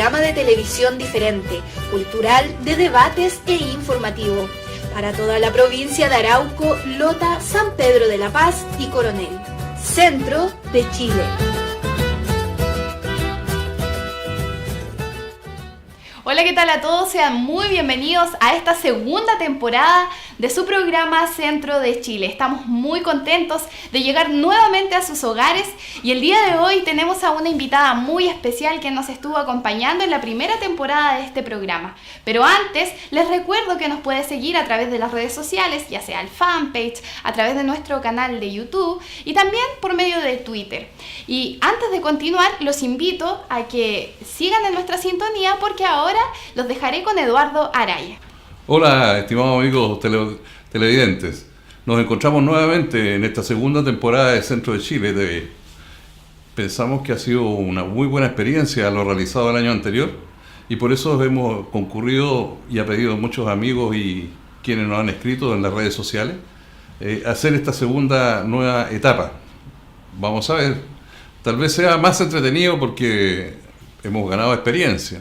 programa de televisión diferente, cultural, de debates e informativo. Para toda la provincia de Arauco, Lota, San Pedro de la Paz y Coronel. Centro de Chile. Hola, ¿qué tal a todos? Sean muy bienvenidos a esta segunda temporada de su programa Centro de Chile. Estamos muy contentos de llegar nuevamente a sus hogares y el día de hoy tenemos a una invitada muy especial que nos estuvo acompañando en la primera temporada de este programa. Pero antes, les recuerdo que nos puede seguir a través de las redes sociales, ya sea el fanpage, a través de nuestro canal de YouTube y también por medio de Twitter. Y antes de continuar, los invito a que sigan en nuestra sintonía porque ahora los dejaré con Eduardo Araya. Hola, estimados amigos televidentes. Nos encontramos nuevamente en esta segunda temporada de Centro de Chile TV. Pensamos que ha sido una muy buena experiencia lo realizado el año anterior y por eso hemos concurrido y ha pedido muchos amigos y quienes nos han escrito en las redes sociales hacer esta segunda nueva etapa. Vamos a ver, tal vez sea más entretenido porque hemos ganado experiencia.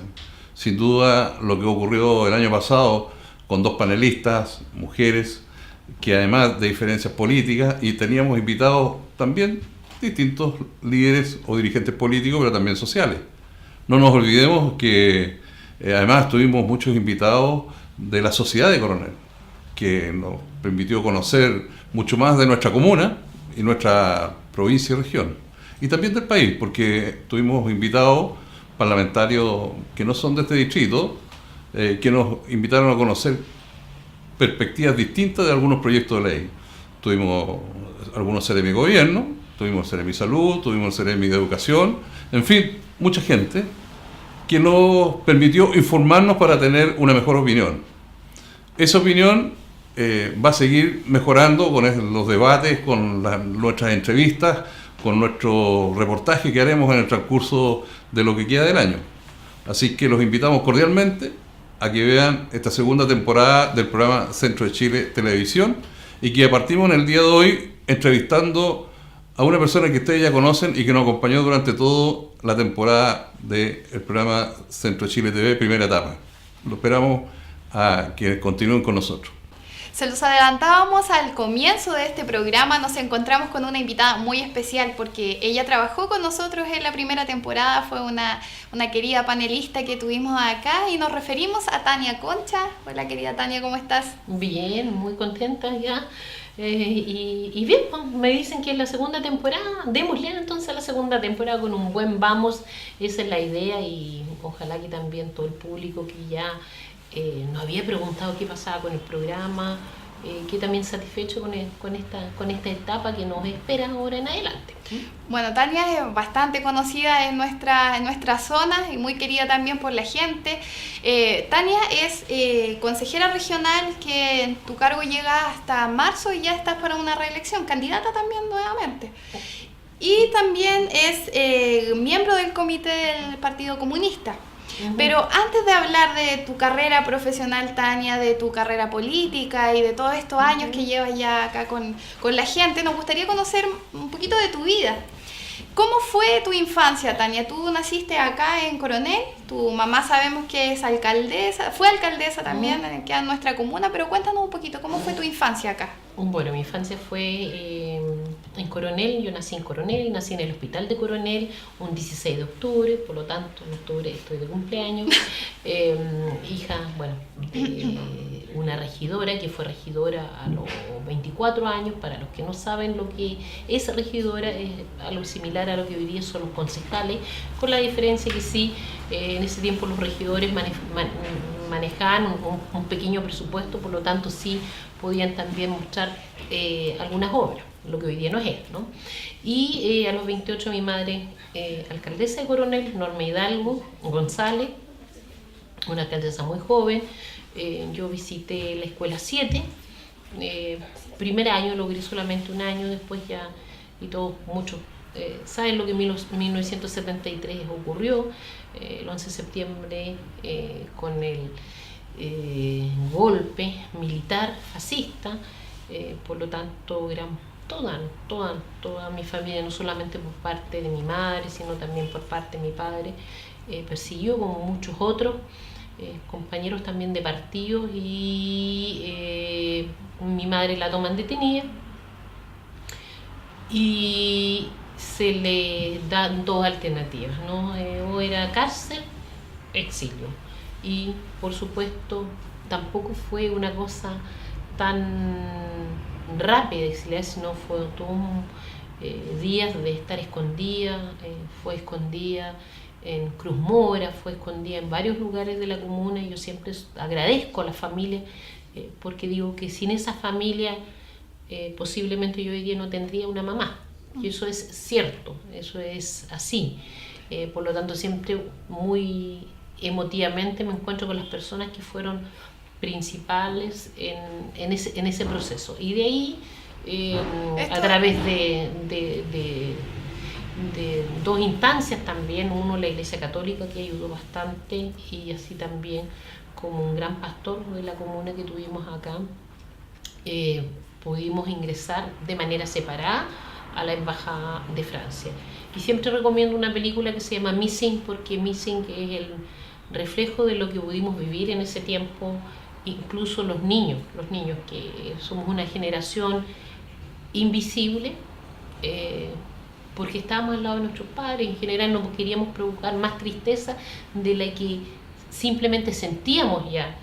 Sin duda, lo que ocurrió el año pasado con dos panelistas, mujeres, que además de diferencias políticas, y teníamos invitados también distintos líderes o dirigentes políticos, pero también sociales. No nos olvidemos que además tuvimos muchos invitados de la sociedad de Coronel, que nos permitió conocer mucho más de nuestra comuna y nuestra provincia y región. Y también del país, porque tuvimos invitados parlamentarios que no son de este distrito, que nos invitaron a conocer perspectivas distintas de algunos proyectos de ley. Tuvimos algunos Seremi de Gobierno, tuvimos Seremi de Salud, tuvimos Seremi de Educación, en fin, mucha gente que nos permitió informarnos para tener una mejor opinión. Esa opinión va a seguir mejorando con los debates, con nuestras entrevistas, con nuestro reportaje que haremos en el transcurso de lo que queda del año. Así que los invitamos cordialmente a que vean esta segunda temporada del programa Centro de Chile Televisión y que partimos en el día de hoy entrevistando a una persona que ustedes ya conocen y que nos acompañó durante toda la temporada del programa Centro de Chile TV, primera etapa. Lo esperamos a que continúen con nosotros. Se los adelantábamos al comienzo de este programa, nos encontramos con una invitada muy especial porque ella trabajó con nosotros en la primera temporada, fue una querida panelista que tuvimos acá y nos referimos a Tania Concha. Hola querida Tania, ¿cómo estás? Bien, muy contenta ya. Y bien, pues, me dicen que es la segunda temporada, démosle entonces a la segunda temporada con un buen vamos, esa es la idea y ojalá que también todo el público que ya nos había preguntado qué pasaba con el programa, que también satisfecho con esta etapa que nos espera ahora en adelante. Bueno, Tania es bastante conocida en nuestra zona y muy querida también por la gente. Tania es consejera regional que en tu cargo llega hasta marzo y ya estás para una reelección, candidata también nuevamente. Y también es miembro del comité del Partido Comunista. Pero antes de hablar de tu carrera profesional, Tania, de tu carrera política y de todos estos años que llevas ya acá con la gente, nos gustaría conocer un poquito de tu vida. ¿Cómo fue tu infancia, Tania? Tú naciste acá en Coronel, tu mamá sabemos que es alcaldesa, fue alcaldesa también aquí en nuestra comuna, pero cuéntanos un poquito, ¿cómo fue tu infancia acá? Bueno, mi infancia fue en Coronel, yo nací en Coronel, nací en el hospital de Coronel un 16 de octubre, por lo tanto en octubre estoy de cumpleaños, hija, bueno, de una regidora que fue regidora a los 24 años, para los que no saben lo que es regidora, es algo similar a lo que hoy día son los concejales, con la diferencia que sí, en ese tiempo los regidores manejaban un pequeño presupuesto, por lo tanto sí podían también mostrar algunas obras, lo que hoy día no es, ¿no? Y a los 28 mi madre, alcaldesa de Coronel, Norma Hidalgo González, una alcaldesa muy joven, yo visité la escuela 7, primer año logré solamente un año, después ya, y todos muchos saben lo que en 1973 ocurrió, el 11 de septiembre con el golpe militar fascista, por lo tanto toda mi familia, no solamente por parte de mi madre, sino también por parte de mi padre, persiguió como muchos otros compañeros también de partidos, y mi madre la toman detenida y se le dan dos alternativas, ¿no? O era cárcel, exilio. Y por supuesto tampoco fue una cosa tan rápida, sino fue todos días de estar escondida. Fue escondida en Cruz Mora, fue escondida en varios lugares de la comuna, y yo siempre agradezco a la familia, porque digo que sin esa familia posiblemente yo hoy día no tendría una mamá, y eso es cierto, eso es así. Por lo tanto, siempre muy emotivamente me encuentro con las personas que fueron principales en ese proceso, y de ahí a través de dos instancias también, uno la Iglesia Católica, que ayudó bastante, y así también como un gran pastor de la comuna que tuvimos acá, pudimos ingresar de manera separada a la Embajada de Francia. Y siempre recomiendo una película que se llama Missing, porque Missing es el reflejo de lo que pudimos vivir en ese tiempo, incluso los niños que somos una generación invisible, porque estábamos al lado de nuestros padres. En general no queríamos provocar más tristeza de la que simplemente sentíamos ya,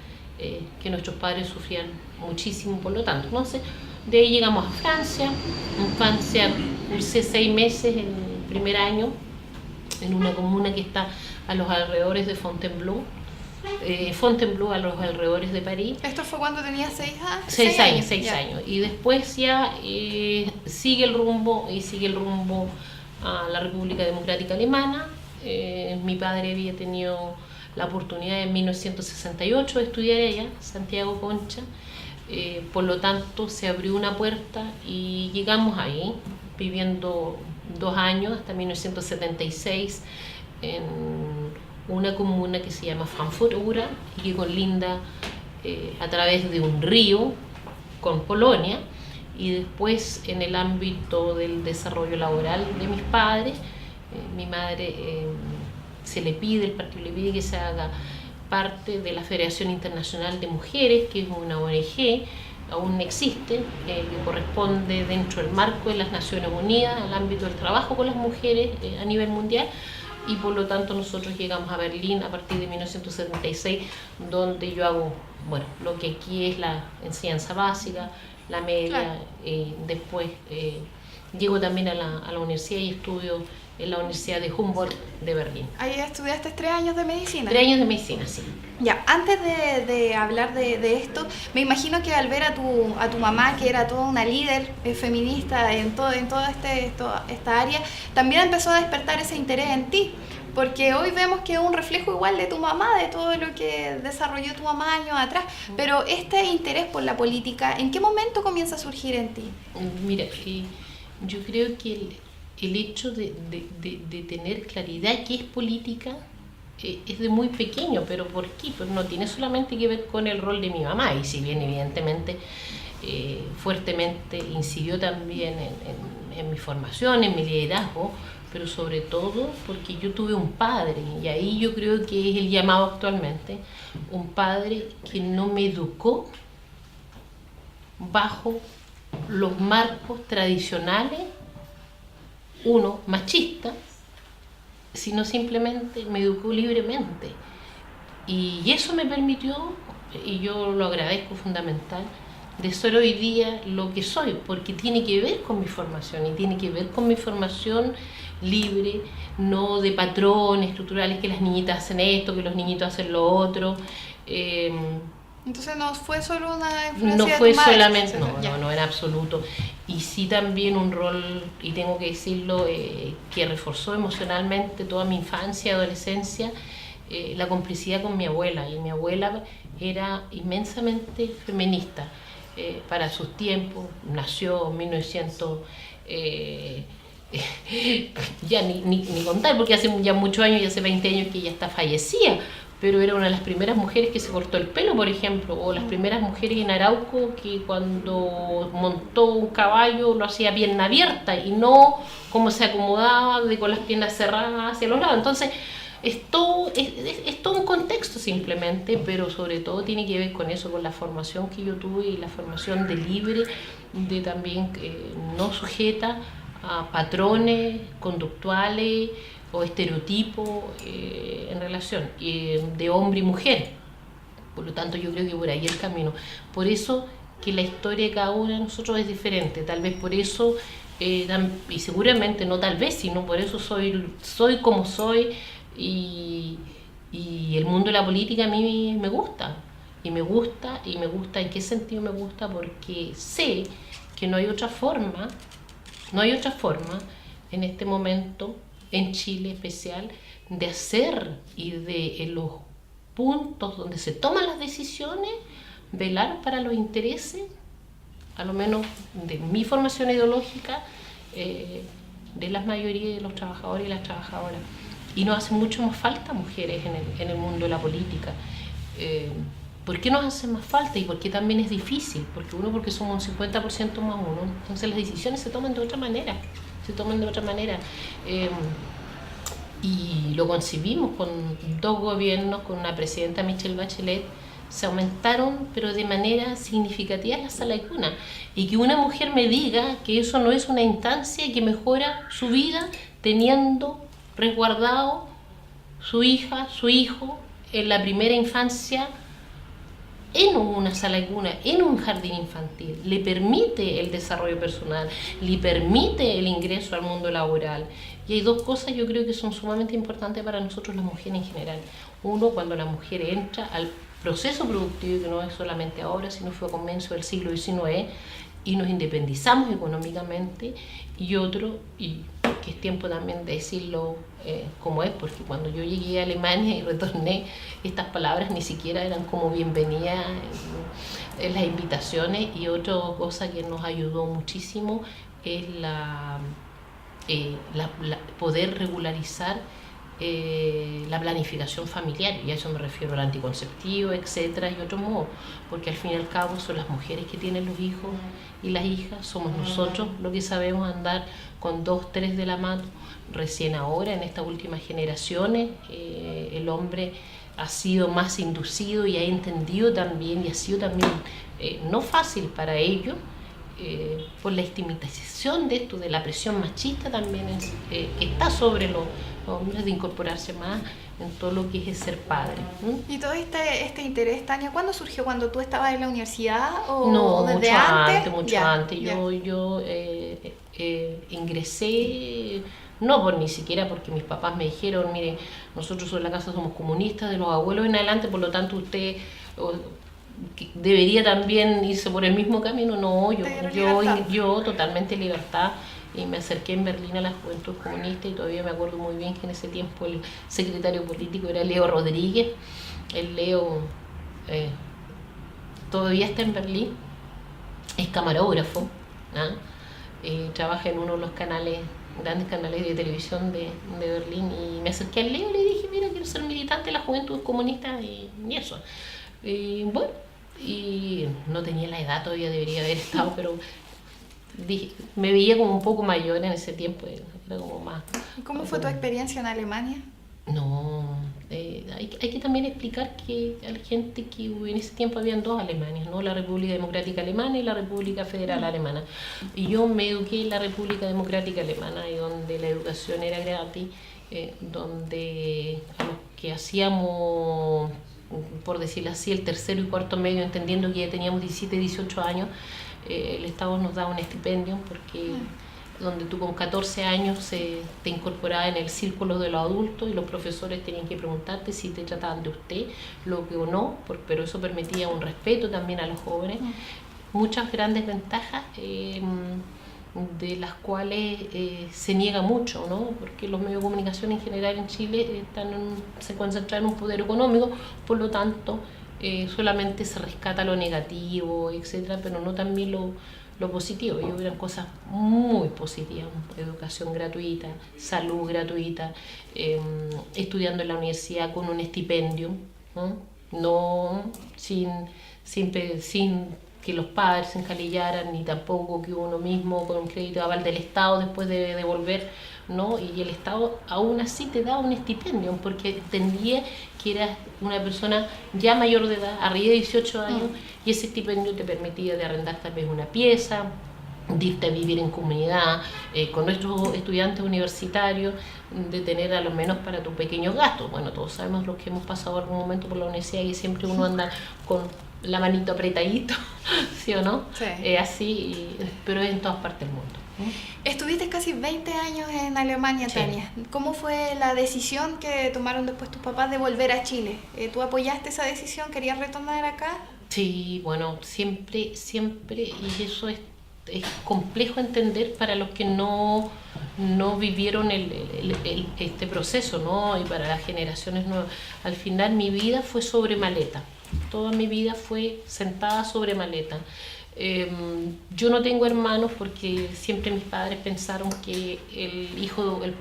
que nuestros padres sufrían muchísimo, por lo tanto. Entonces, de ahí llegamos a Francia. En Francia cursé 6 meses en el primer año, en una comuna que está a los alrededores de Fontainebleau, a los alrededores de París. ¿Esto fue cuando tenías 6 años? 6 años. Y después ya sigue el rumbo a la República Democrática Alemana. Mi padre había tenido la oportunidad en 1968 de estudiar allá, Santiago Concha. Por lo tanto, se abrió una puerta y llegamos ahí, viviendo 2 años, hasta 1976, en una comuna que se llama Frankfurt-Oder, y que colinda a través de un río con Polonia. Y después, en el ámbito del desarrollo laboral de mis padres, mi madre el partido le pide que se haga parte de la Federación Internacional de Mujeres, que es una ONG, aún existe, que corresponde dentro del marco de las Naciones Unidas al ámbito del trabajo con las mujeres a nivel mundial. Y por lo tanto nosotros llegamos a Berlín a partir de 1976, donde yo hago, lo que aquí es la enseñanza básica, la media. Claro. Después llego también a la universidad y estudio en la Universidad de Humboldt de Berlín. Ahí estudiaste 3 años de medicina. 3 años de medicina, sí. Ya, antes de hablar de esto, me imagino que al ver a tu mamá, que era toda una líder feminista en toda esta área, también empezó a despertar ese interés en ti, porque hoy vemos que es un reflejo igual de tu mamá, de todo lo que desarrolló tu mamá años atrás, pero este interés por la política, ¿en qué momento comienza a surgir en ti? Mira, yo creo que el hecho de tener claridad que es política es de muy pequeño. ¿Pero por qué? Pues no tiene solamente que ver con el rol de mi mamá, y si bien evidentemente fuertemente incidió también en mi formación, en mi liderazgo, pero sobre todo porque yo tuve un padre, y ahí yo creo que es el llamado actualmente, un padre que no me educó bajo los marcos tradicionales, machista, sino simplemente me educó libremente. Y eso me permitió, y yo lo agradezco fundamental, de ser hoy día lo que soy, porque tiene que ver con mi formación, y tiene que ver con mi formación libre, no de patrones estructurales, que las niñitas hacen esto, que los niñitos hacen lo otro. Entonces no fue solo una influencia no fue de tu madre, solamente, no en absoluto. Y sí también un rol, y tengo que decirlo, que reforzó emocionalmente toda mi infancia, adolescencia, la complicidad con mi abuela. Y mi abuela era inmensamente feminista para sus tiempos. Nació en 1900, ya ni contar, porque hace ya muchos años, ya hace 20 años que ella está fallecida, pero era una de las primeras mujeres que se cortó el pelo, por ejemplo, o las primeras mujeres en Arauco que cuando montó un caballo lo hacía pierna abierta y no como se acomodaba con las piernas cerradas hacia los lados. Entonces, es todo un contexto simplemente, pero sobre todo tiene que ver con eso, con la formación que yo tuve y la formación de libre, de también no sujeta a patrones conductuales o estereotipos en relación de hombre y mujer. Por lo tanto, yo creo que por ahí el camino. Por eso que la historia de cada uno de nosotros es diferente. Tal vez por eso, y seguramente no tal vez, sino por eso soy como soy, y el mundo de la política a mí me gusta. Y me gusta, ¿en qué sentido me gusta? Porque sé que no hay otra forma en este momento, en Chile especial, de hacer y de en los puntos donde se toman las decisiones, velar para los intereses, a lo menos de mi formación ideológica, de la mayoría de los trabajadores y las trabajadoras. Y nos hace mucho más falta mujeres en el mundo de la política. ¿Por qué nos hace más falta y por qué también es difícil? Porque somos un 50% más uno, entonces las decisiones se toman de otra manera. Y lo concibimos con 2 gobiernos, con una presidenta, Michelle Bachelet. Se aumentaron, pero de manera significativa, las salas de cuna. Y que una mujer me diga que eso no es una instancia que mejora su vida teniendo resguardado su hija, su hijo, en la primera infancia, en una sala de cuna, en un jardín infantil, le permite el desarrollo personal, le permite el ingreso al mundo laboral. Y hay 2 cosas yo creo que son sumamente importantes para nosotros las mujeres en general. Uno, cuando la mujer entra al proceso productivo, que no es solamente ahora, sino fue a comienzos del siglo XIX, y nos independizamos económicamente. Y otro, y que es tiempo también de decirlo como es, porque cuando yo llegué a Alemania y retorné, estas palabras ni siquiera eran como bienvenida en las invitaciones. Y otra cosa que nos ayudó muchísimo es poder regularizar la planificación familiar, y a eso me refiero al anticonceptivo, etcétera, y otros modos, porque al fin y al cabo son las mujeres que tienen los hijos y las hijas, somos nosotros los que sabemos andar con 2, 3 de la mano. Recién ahora, en estas últimas generaciones, el hombre ha sido más inducido y ha entendido también, y ha sido también no fácil para ellos, por la estigmatización de esto, de la presión machista también que está sobre los hombres, de incorporarse más en todo lo que es el ser padre. ¿Y todo este interés, Tania, cuándo surgió? ¿Cuando tú estabas en la universidad o no, desde mucho antes? Mucho antes. Yo ingresé, no por ni siquiera porque mis papás me dijeron, mire, nosotros en la casa somos comunistas, de los abuelos en adelante, por lo tanto usted debería también irse por el mismo camino. No, yo totalmente libertad, y me acerqué en Berlín a la Juventud Comunista, y todavía me acuerdo muy bien que en ese tiempo el secretario político era Leo Rodríguez. El Leo todavía está en Berlín, es camarógrafo, trabaja en uno de los grandes canales de televisión de Berlín, y me acerqué al Leo y le dije, mira, quiero ser militante de la Juventud Comunista, y eso. Bueno, y no tenía la edad, todavía debería haber estado, pero dije, me veía como un poco mayor en ese tiempo, era como más. ¿Y cómo fue tu experiencia en Alemania? No, hay que también explicar que a la gente que en ese tiempo habían 2 Alemanias, ¿no? La República Democrática Alemana y la República Federal Alemana. Y yo me eduqué en la República Democrática Alemana, y donde la educación era gratis, donde a los que hacíamos, por decirlo así, el tercero y cuarto medio, entendiendo que ya teníamos 17, 18 años, el Estado nos daba un estipendio, porque donde tú con 14 años te incorporabas en el círculo de los adultos, y los profesores tenían que preguntarte si te trataban de usted, lo que o no, pero eso permitía un respeto también a los jóvenes. Muchas grandes ventajas, de las cuales se niega mucho, ¿no? Porque los medios de comunicación en general en Chile se concentran en un poder económico, por lo tanto solamente se rescata lo negativo, etcétera, pero no también lo positivo. Y hubieran cosas muy positivas: educación gratuita, salud gratuita, estudiando en la universidad con un estipendio, no sin que los padres se encalillaran, ni tampoco que uno mismo con un crédito de aval del Estado después de devolver, ¿no? Y el Estado aún así te da un estipendio, porque entendía que eras una persona ya mayor de edad, arriba de 18 años, y ese estipendio te permitía de arrendar tal vez una pieza, de irte a vivir en comunidad, con nuestros estudiantes universitarios, de tener a lo menos para tus pequeños gastos. Bueno, todos sabemos los que hemos pasado algún momento por la universidad y siempre uno anda con la manito apretadito, ¿sí o no? Sí. Así, pero es en todas partes del mundo. Estuviste casi 20 años en Alemania, Sí. Tania. ¿Cómo fue la decisión que tomaron después tus papás de volver a Chile? ¿Tú apoyaste esa decisión? ¿Querías retornar acá? Sí, bueno, siempre, y eso es complejo entender para los que no vivieron este proceso, ¿no? Y para las generaciones nuevas. Al final mi vida fue sobre maleta, toda mi vida fue sentada sobre maleta. Yo no tengo hermanos porque siempre mis padres pensaron que el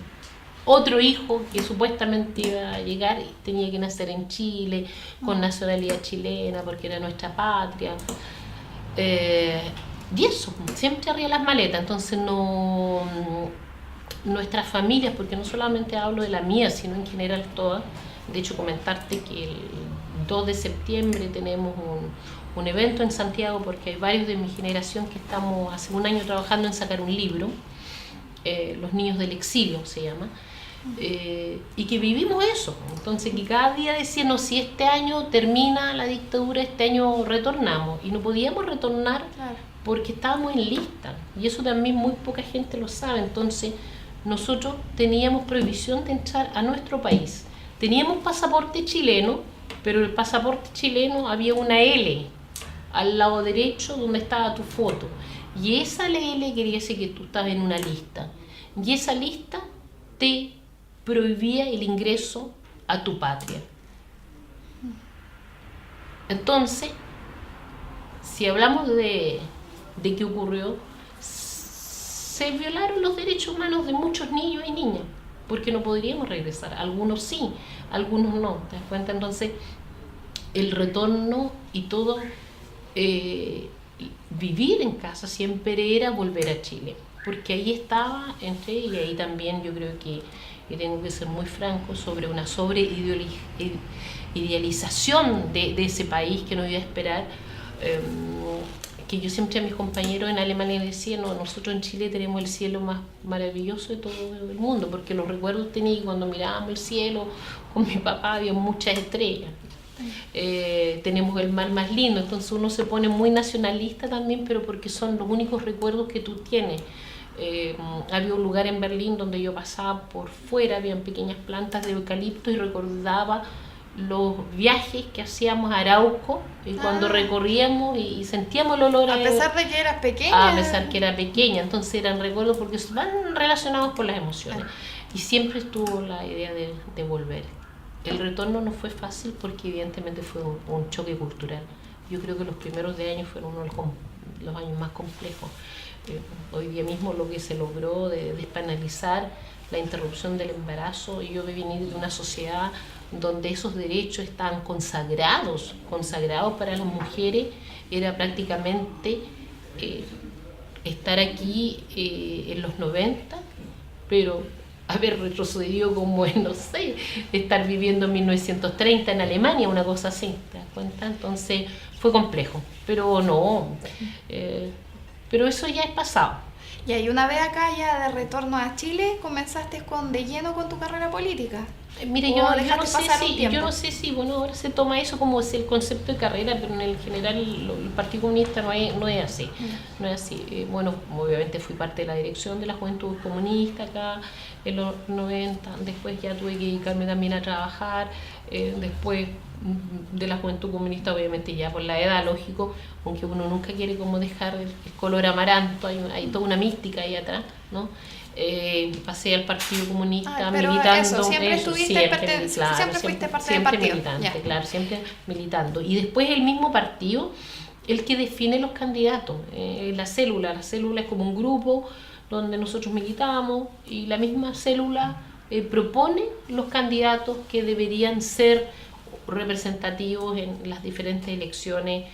otro hijo que supuestamente iba a llegar tenía que nacer en Chile, con nacionalidad chilena, porque era nuestra patria. Y eso, siempre arriba las maletas. Entonces nuestras familias, porque no solamente hablo de la mía, sino en general todas. De hecho, comentarte que el 2 de septiembre tenemos un evento en Santiago, porque hay varios de mi generación que estamos hace un año trabajando en sacar un libro, Los niños del exilio se llama, y que vivimos eso. Entonces, que cada día decían, no, si este año termina la dictadura, este año retornamos, y no podíamos retornar. Claro. Porque estábamos en lista, y eso también muy poca gente lo sabe. Entonces nosotros teníamos prohibición de entrar a nuestro país. Teníamos pasaporte chileno, pero el pasaporte chileno había una L al lado derecho donde estaba tu foto, y esa L quería decir que tú estabas en una lista, y esa lista te prohibía el ingreso a tu patria. Entonces, si hablamos de qué ocurrió, se violaron los derechos humanos de muchos niños y niñas, porque no podríamos regresar. Algunos sí, algunos no, ¿te das cuenta? Entonces, el retorno y todo, vivir en casa siempre era volver a Chile, porque ahí estaba, y ahí también yo creo que tengo que ser muy franco, sobre una idealización de ese país que no iba a esperar. Que yo siempre a mis compañeros en Alemania les decía, no, nosotros en Chile tenemos el cielo más maravilloso de todo el mundo, porque los recuerdos tenía cuando mirábamos el cielo con mi papá, había muchas estrellas. Tenemos el mar más lindo, entonces uno se pone muy nacionalista también, pero porque son los únicos recuerdos que tú tienes. Había un lugar en Berlín donde yo pasaba por fuera, habían pequeñas plantas de eucalipto y recordaba los viajes que hacíamos a Arauco, y cuando recorríamos y sentíamos el olor A pesar de que eras pequeña. a pesar que era pequeña, entonces eran recuerdos porque van relacionados con las emociones. Y siempre estuvo la idea de volver. El retorno no fue fácil porque evidentemente fue un choque cultural. Yo creo que los primeros de años fueron uno de los años más complejos. Hoy día mismo lo que se logró de despenalizar la interrupción del embarazo, y yo venir de una sociedad donde esos derechos estaban consagrados para las mujeres, era prácticamente estar aquí en los 90, pero haber retrocedido como en, no sé, estar viviendo en 1930 en Alemania, una cosa así, ¿te das cuenta? Entonces fue complejo, pero no, pero eso ya es pasado. Y ahí una vez acá, ya de retorno a Chile, comenzaste de lleno con tu carrera política. Mire, ¿O yo dejaste pasar un tiempo? no sé si, bueno, ahora se toma eso como es el concepto de carrera, pero en el general el Partido Comunista no es así. No es así. Bueno, obviamente fui parte de la dirección de la Juventud Comunista acá en los 90, después ya tuve que dedicarme también a trabajar, después de la Juventud Comunista, obviamente ya por la edad, lógico, aunque uno nunca quiere como dejar el color amaranto, hay toda una mística ahí atrás, ¿no? Pasé al Partido Comunista militando, siempre fuiste parte del partido, militante, ya. claro, siempre militando. Y después el mismo partido, el que define los candidatos, la célula es como un grupo donde nosotros militamos, y la misma célula propone los candidatos que deberían ser representativos en las diferentes elecciones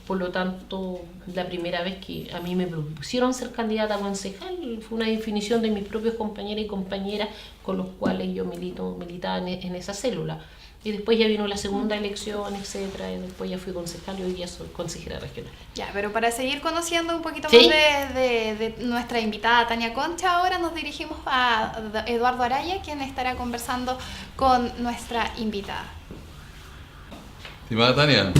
Por lo tanto, la primera vez que a mí me propusieron ser candidata a concejal fue una definición de mis propios compañeros y compañeras con los cuales yo militaba en esa célula. Y después ya vino la segunda elección, etcétera, y después ya fui concejal y hoy ya soy consejera regional. Ya, pero para seguir conociendo un poquito ¿Sí? más de nuestra invitada Tania Concha, ahora nos dirigimos a Eduardo Araya, quien estará conversando con nuestra invitada. Estimada Tania,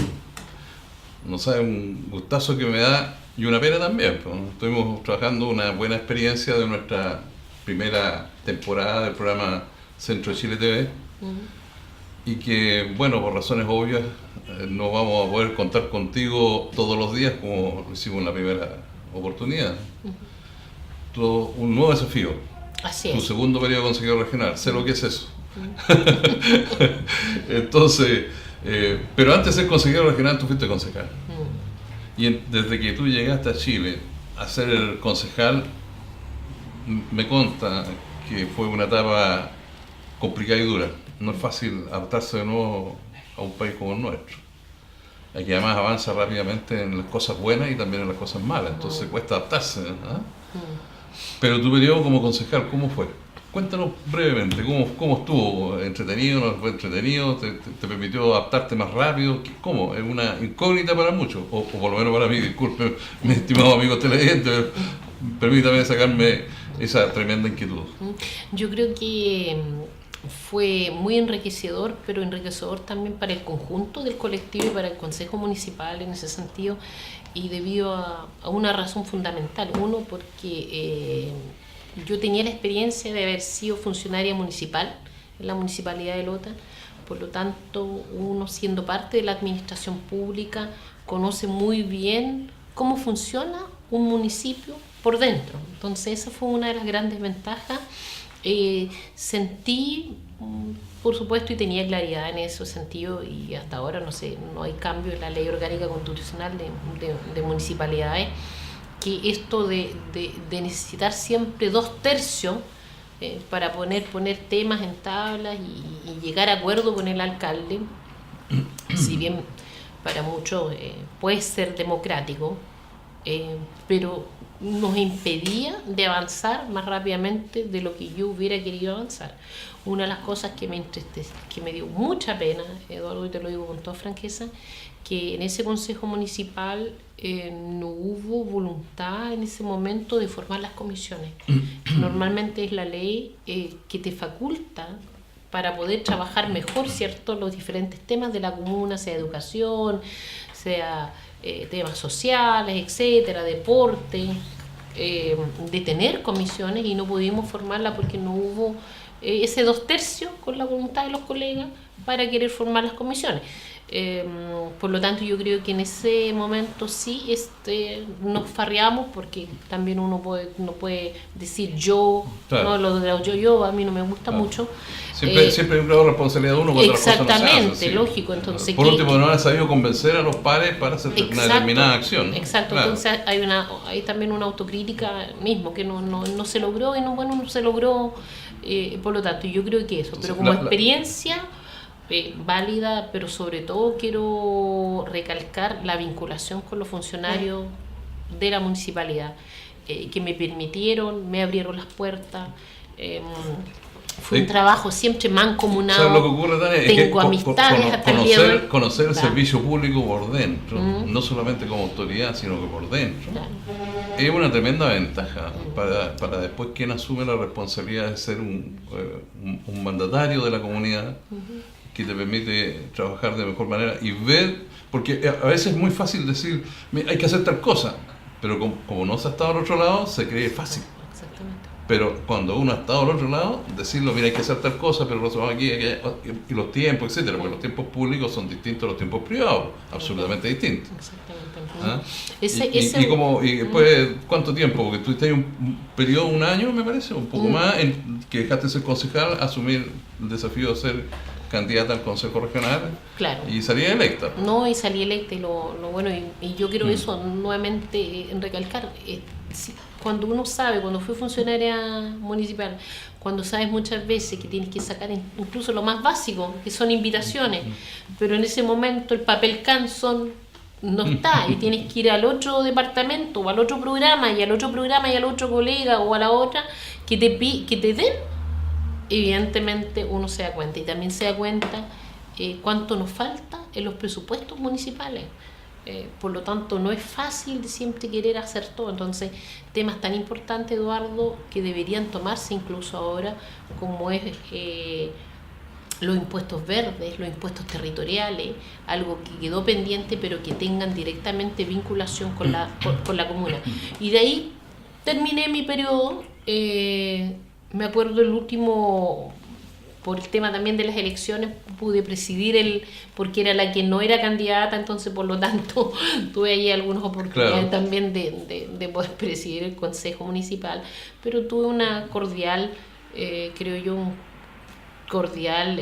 no sabe un gustazo que me da y una pena también. Pues, estuvimos trabajando una buena experiencia de nuestra primera temporada del programa Centro de Chile TV. Y que, bueno, por razones obvias, no vamos a poder contar contigo todos los días como lo hicimos en la primera oportunidad. Todo un nuevo desafío. Así Tu es. segundo periodo de consejero regional. Sé lo que es eso. Entonces, pero antes de ser consejero regional, tú fuiste concejal. Y desde que tú llegaste a Chile a ser el concejal, me consta que fue una etapa complicada y dura. No es fácil adaptarse de nuevo a un país como el nuestro. Aquí además avanza rápidamente en las cosas buenas y también en las cosas malas, entonces cuesta adaptarse. ¿Ah? Pero tu periodo como concejal, ¿cómo fue? Cuéntanos brevemente, ¿cómo estuvo? ¿Entretenido? ¿No fue entretenido? ¿Te permitió adaptarte más rápido? ¿Cómo? Es una incógnita para muchos, o por lo menos para mí, disculpe, mi estimado amigo televidente, pero permítame sacarme esa tremenda inquietud. Yo creo que fue muy enriquecedor, pero enriquecedor también para el conjunto del colectivo y para el Consejo Municipal en ese sentido, y debido a una razón fundamental. Uno, porque yo tenía la experiencia de haber sido funcionaria municipal en la Municipalidad de Lota, por lo tanto, uno siendo parte de la administración pública conoce muy bien cómo funciona un municipio por dentro. Entonces, esa fue una de las grandes ventajas. Sentí, por supuesto, y tenía claridad en ese sentido, y hasta ahora no hay cambio en la ley orgánica constitucional de municipalidades, que esto de necesitar siempre 2/3 para poner temas en tablas y llegar a acuerdo con el alcalde, si bien para muchos puede ser democrático, pero nos impedía de avanzar más rápidamente de lo que yo hubiera querido avanzar. Una de las cosas que me dio mucha pena, Eduardo, y te lo digo con toda franqueza, que en ese consejo municipal no hubo voluntad en ese momento de formar las comisiones. Normalmente es la ley que te faculta para poder trabajar mejor, ¿cierto?, los diferentes temas de la comuna, sea educación, sea temas sociales, etcétera, deporte, de tener comisiones, y no pudimos formarla porque no hubo ese 2/3 con la voluntad de los colegas para querer formar las comisiones. Por lo tanto, yo creo que en ese momento sí nos farreamos, porque también uno no puede decir yo, claro. No, lo de los yo a mí no me gusta mucho. Siempre hay un grado de responsabilidad de uno cuando las cosas no se hacen. Exactamente, lógico. Entonces, por último, no han sabido convencer a los pares para hacer una determinada acción. Exacto, claro. Entonces hay también una autocrítica mismo que no se logró, y no se logró, por lo tanto, yo creo que eso, pero como experiencia válida, pero sobre todo quiero recalcar la vinculación con los funcionarios de la municipalidad, que me abrieron las puertas. Fue un trabajo siempre mancomunado. ¿Sabes lo que ocurre, Tania? Tengo amistades hasta el día de hoy. Conocer el servicio público por dentro, no solamente como autoridad, sino que por dentro. Claro. Es una tremenda ventaja para después quien asume la responsabilidad de ser un mandatario de la comunidad, que te permite trabajar de mejor manera y ver, porque a veces es muy fácil decir, hay que hacer tal cosa, pero como no se ha estado al otro lado, se cree fácil. Exactamente. Pero cuando uno ha estado al otro lado, decirlo, mira, hay que hacer tal cosa, pero nosotros aquí, y los tiempos, etcétera, porque los tiempos públicos son distintos a los tiempos privados, absolutamente distintos. Exactamente. ¿Ah? Y después, ¿cuánto tiempo? Porque tú estás en un periodo, un año, me parece, un poco más, en que dejaste de ser concejal, asumir el desafío de ser candidata al Consejo Regional. Claro. Y salí electa. No, y salí electa, y lo bueno, y yo quiero eso nuevamente recalcar. Cuando uno sabe, cuando fui funcionaria municipal, cuando sabes muchas veces que tienes que sacar incluso lo más básico, que son invitaciones, pero en ese momento el papel canson no está, y tienes que ir al otro departamento o al otro programa y al otro programa y al otro colega o a la otra que te den, evidentemente uno se da cuenta, y también se da cuenta cuánto nos falta en los presupuestos municipales. Por lo tanto, no es fácil de siempre querer hacer todo. Entonces, temas tan importantes, Eduardo, que deberían tomarse incluso ahora, como es los impuestos verdes, los impuestos territoriales, algo que quedó pendiente, pero que tengan directamente vinculación con la comuna. Y de ahí terminé mi periodo. Me acuerdo el último, por el tema también de las elecciones, pude presidir porque era la que no era candidata, entonces por lo tanto tuve ahí algunas oportunidades también de poder presidir el Consejo Municipal, pero tuve una cordial, creo yo, un cordial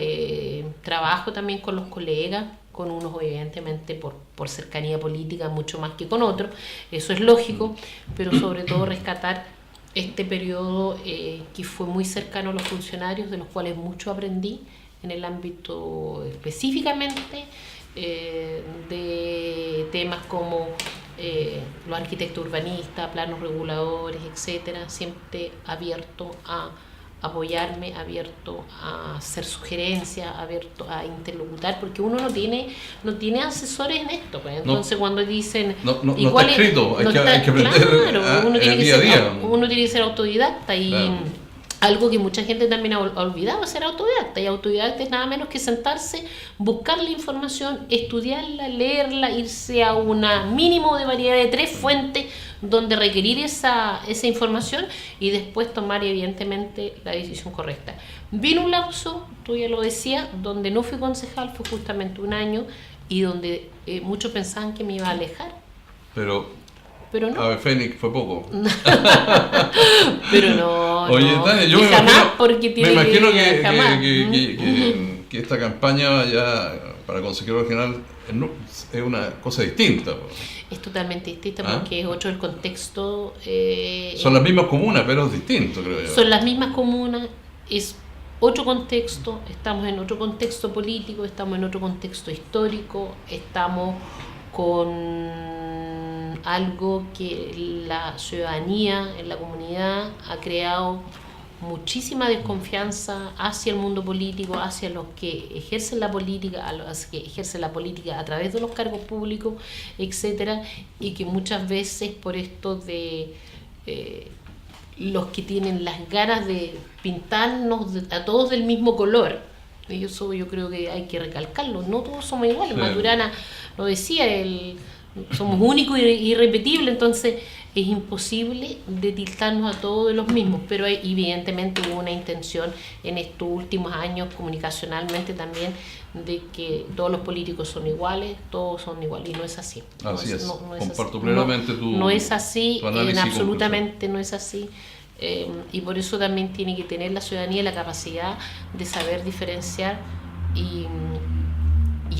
trabajo también con los colegas, con unos evidentemente por cercanía política mucho más que con otros, eso es lógico, pero sobre todo rescatar este periodo que fue muy cercano a los funcionarios, de los cuales mucho aprendí en el ámbito específicamente de temas como los arquitectos urbanistas, planos reguladores, etcétera, siempre abierto a apoyarme, abierto a hacer sugerencias, abierto a interlocutar, porque uno no tiene asesores en esto, pues. Entonces cuando dicen no está escrito, hay que aprender uno tiene día a día. Uno tiene que ser autodidacta, y algo que mucha gente también ha olvidado, ser autodidacta. Y autodidacta es nada menos que sentarse, buscar la información, estudiarla, leerla, irse a una mínimo de variedad de 3 fuentes donde requerir esa información y después tomar evidentemente la decisión correcta. Vino un lapso, tú ya lo decías, donde no fui concejal, fue justamente 1 año, y donde muchos pensaban que me iba a alejar. Pero no. Ave Fénix fue poco. Pero no. Oye, no. Tania, yo me imagino que esta campaña ya para consejero regional es una cosa distinta. Es totalmente distinta porque es otro el contexto. Son las mismas comunas, pero es distinto, creo yo. Son las mismas comunas, es otro contexto, estamos en otro contexto político, estamos en otro contexto histórico, estamos con algo que la ciudadanía en la comunidad ha creado muchísima desconfianza hacia el mundo político, hacia los que ejercen la política, a los que ejercen la política a través de los cargos públicos, etcétera, y que muchas veces por esto de los que tienen las ganas de pintarnos a todos del mismo color, y eso yo creo que hay que recalcarlo, no todos somos iguales. Sí. Maturana lo decía, somos únicos e irrepetibles, entonces es imposible de tildarnos a todos de los mismos, pero evidentemente hubo una intención en estos últimos años comunicacionalmente también de que todos los políticos son iguales, todos son iguales, y no es así. Así es, no comparto plenamente no es así, absolutamente no es así. Y por eso también tiene que tener la ciudadanía la capacidad de saber diferenciar y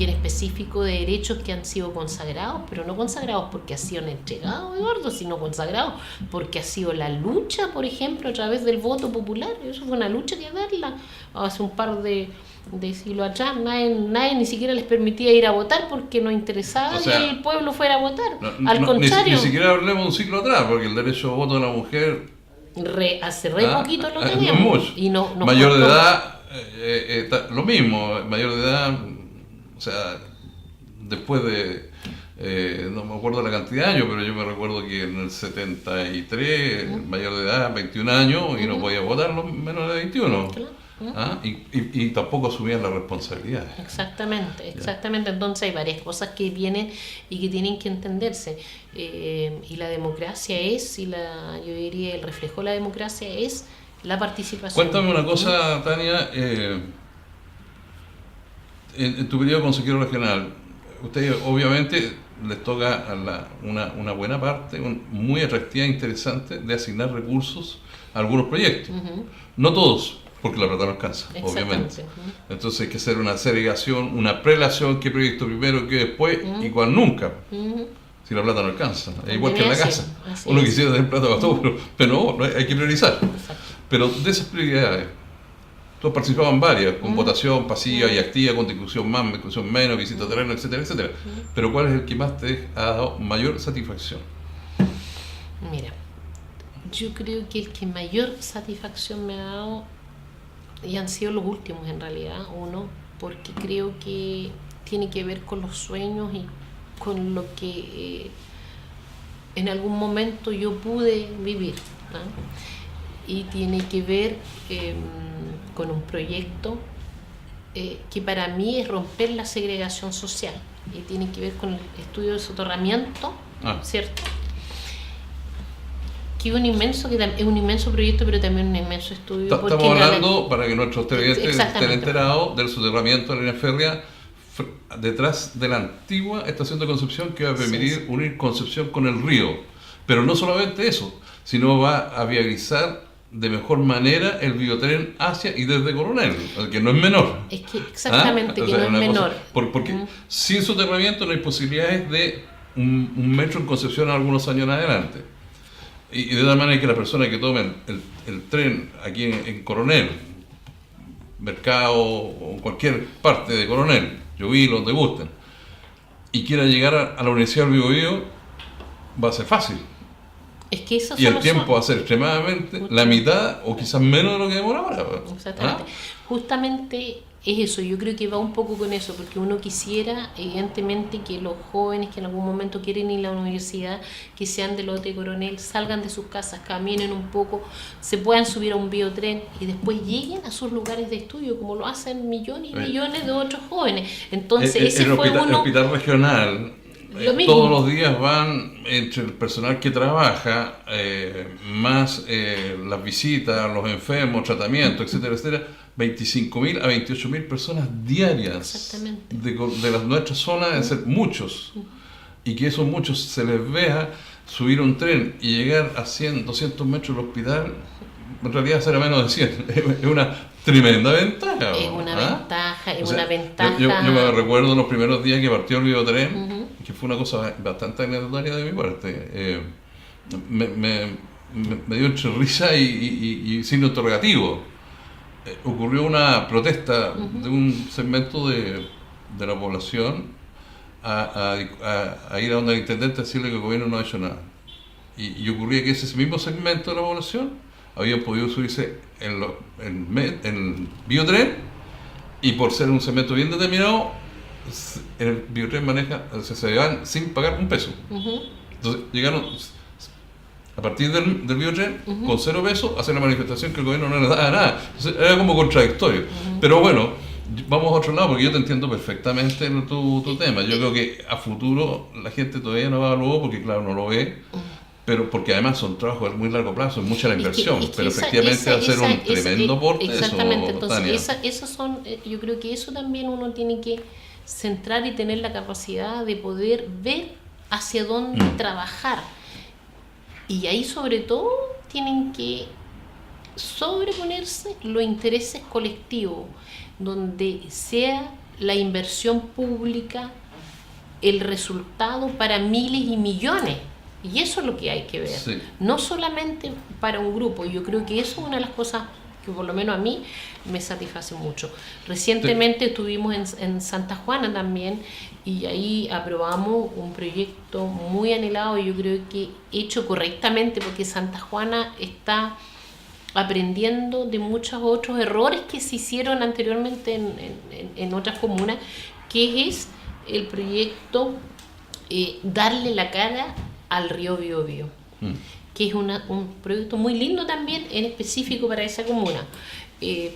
en específico de derechos que han sido consagrados, pero no consagrados porque ha sido entregados, Eduardo, sino consagrados porque ha sido la lucha, por ejemplo, a través del voto popular. Eso fue una lucha que darla hace un par de siglos atrás. Nadie ni siquiera les permitía ir a votar porque no interesaba que el pueblo fuera a votar. Al contrario. Ni siquiera hablemos un siglo atrás, porque el derecho de voto de la mujer hace poquito lo teníamos. Y no mayor de edad, lo mismo, mayor de edad. O sea, después de, no me acuerdo la cantidad de años, pero yo me recuerdo que en el 73, mayor de edad, 21 años, y no podía votar los menores de 21. Y tampoco asumían la responsabilidad. Exactamente. Entonces hay varias cosas que vienen y que tienen que entenderse. Y la democracia yo diría, el reflejo de la democracia es la participación. Cuéntame una cosa, Tania. En tu periodo consejero regional, ustedes obviamente les toca una buena parte, muy atractiva e interesante, de asignar recursos a algunos proyectos. No todos, porque la plata no alcanza, obviamente. Entonces hay que hacer una segregación, una prelación, qué proyecto primero, qué después, y cuál nunca. Si la plata no alcanza, es igual que en la casa. Uno quisiera tener plata para todo, pero no, hay que priorizar. Exacto. Pero de esas prioridades, Tú has participado en varias, con votación pasiva y activa, con discusión más, discusión menos, visita terreno, etcétera, etcétera. Pero ¿cuál es el que más te ha dado mayor satisfacción? Mira, yo creo que el que mayor satisfacción me ha dado, y han sido los últimos en realidad, uno, porque creo que tiene que ver con los sueños y con lo que en algún momento yo pude vivir, ¿no? Y tiene que ver con un proyecto que para mí es romper la segregación social, y tiene que ver con el estudio de soterramiento, ¿cierto? Que es un inmenso proyecto, pero también un inmenso estudio. Estamos hablando, para que nuestros televidentes estén enterados, del soterramiento de la línea férrea detrás de la antigua estación de Concepción, que va a permitir unir Concepción con el río. Pero no solamente eso, sino va a viabilizar de mejor manera el biotren hacia y desde Coronel, que no es menor. Es que exactamente, que no es menor. Porque sin soterramiento no hay posibilidades de un metro en Concepción algunos años en adelante. Y de tal manera que las personas que tomen el tren aquí en Coronel, Mercado o cualquier parte de Coronel, Llovil, donde gusten, y quieran llegar a la Universidad del Biobío, va a ser fácil. Es que eso y el tiempo va a ser extremadamente la mitad o quizás menos de lo que demora ahora. Exactamente. Justamente es eso, yo creo que va un poco con eso, porque uno quisiera, evidentemente, que los jóvenes que en algún momento quieren ir a la universidad, que sean de Lote Coronel, salgan de sus casas, caminen un poco, se puedan subir a un biotren y después lleguen a sus lugares de estudio, como lo hacen millones y millones de otros jóvenes. Entonces, ese fue el hospital regional. Todos los días van, entre el personal que trabaja, más las visitas, los enfermos, tratamientos, etcétera, etcétera, 25.000 a 28.000 personas diarias de nuestra zona, deben ser muchos, y que esos muchos se les vea subir un tren y llegar a 100, 200 metros del hospital, en realidad será menos de 100, es una tremenda ventaja. Es una ventaja, es una ventaja. Yo me recuerdo los primeros días que partió el biotren, que fue una cosa bastante anecdotaria de mi parte. Me dio entre risa y signo interrogativo. Ocurrió una protesta de un segmento de la población a ir a donde el intendente a decirle que el gobierno no ha hecho nada. Y ocurría que ese mismo segmento de la población habían podido subirse en el biotren, y por ser un segmento bien determinado, el biotren se van sin pagar un peso. Entonces llegaron a partir del biotren con 0 pesos a hacer la manifestación que el gobierno no les daba nada. Entonces era como contradictorio. Pero bueno, vamos a otro lado, porque yo te entiendo perfectamente tu tema. Yo creo que a futuro la gente todavía no va a luego, porque claro, no lo ve, pero porque además son trabajos de muy largo plazo, es mucha la inversión, pero efectivamente va a ser un tremendo aporte. Exactamente, eso, entonces esas son, yo creo que eso también uno tiene que centrar y tener la capacidad de poder ver hacia dónde trabajar. Y ahí sobre todo tienen que sobreponerse los intereses colectivos, donde sea la inversión pública el resultado para miles y millones. Y eso es lo que hay que ver, no solamente para un grupo. Yo creo que eso es una de las cosas que por lo menos a mí me satisface mucho. Recientemente estuvimos en Santa Juana también, y ahí aprobamos un proyecto muy anhelado, y yo creo que hecho correctamente, porque Santa Juana está aprendiendo de muchos otros errores que se hicieron anteriormente en otras comunas, que es el proyecto Darle la Cara al río Biobío, que es un proyecto muy lindo también, en específico para esa comuna.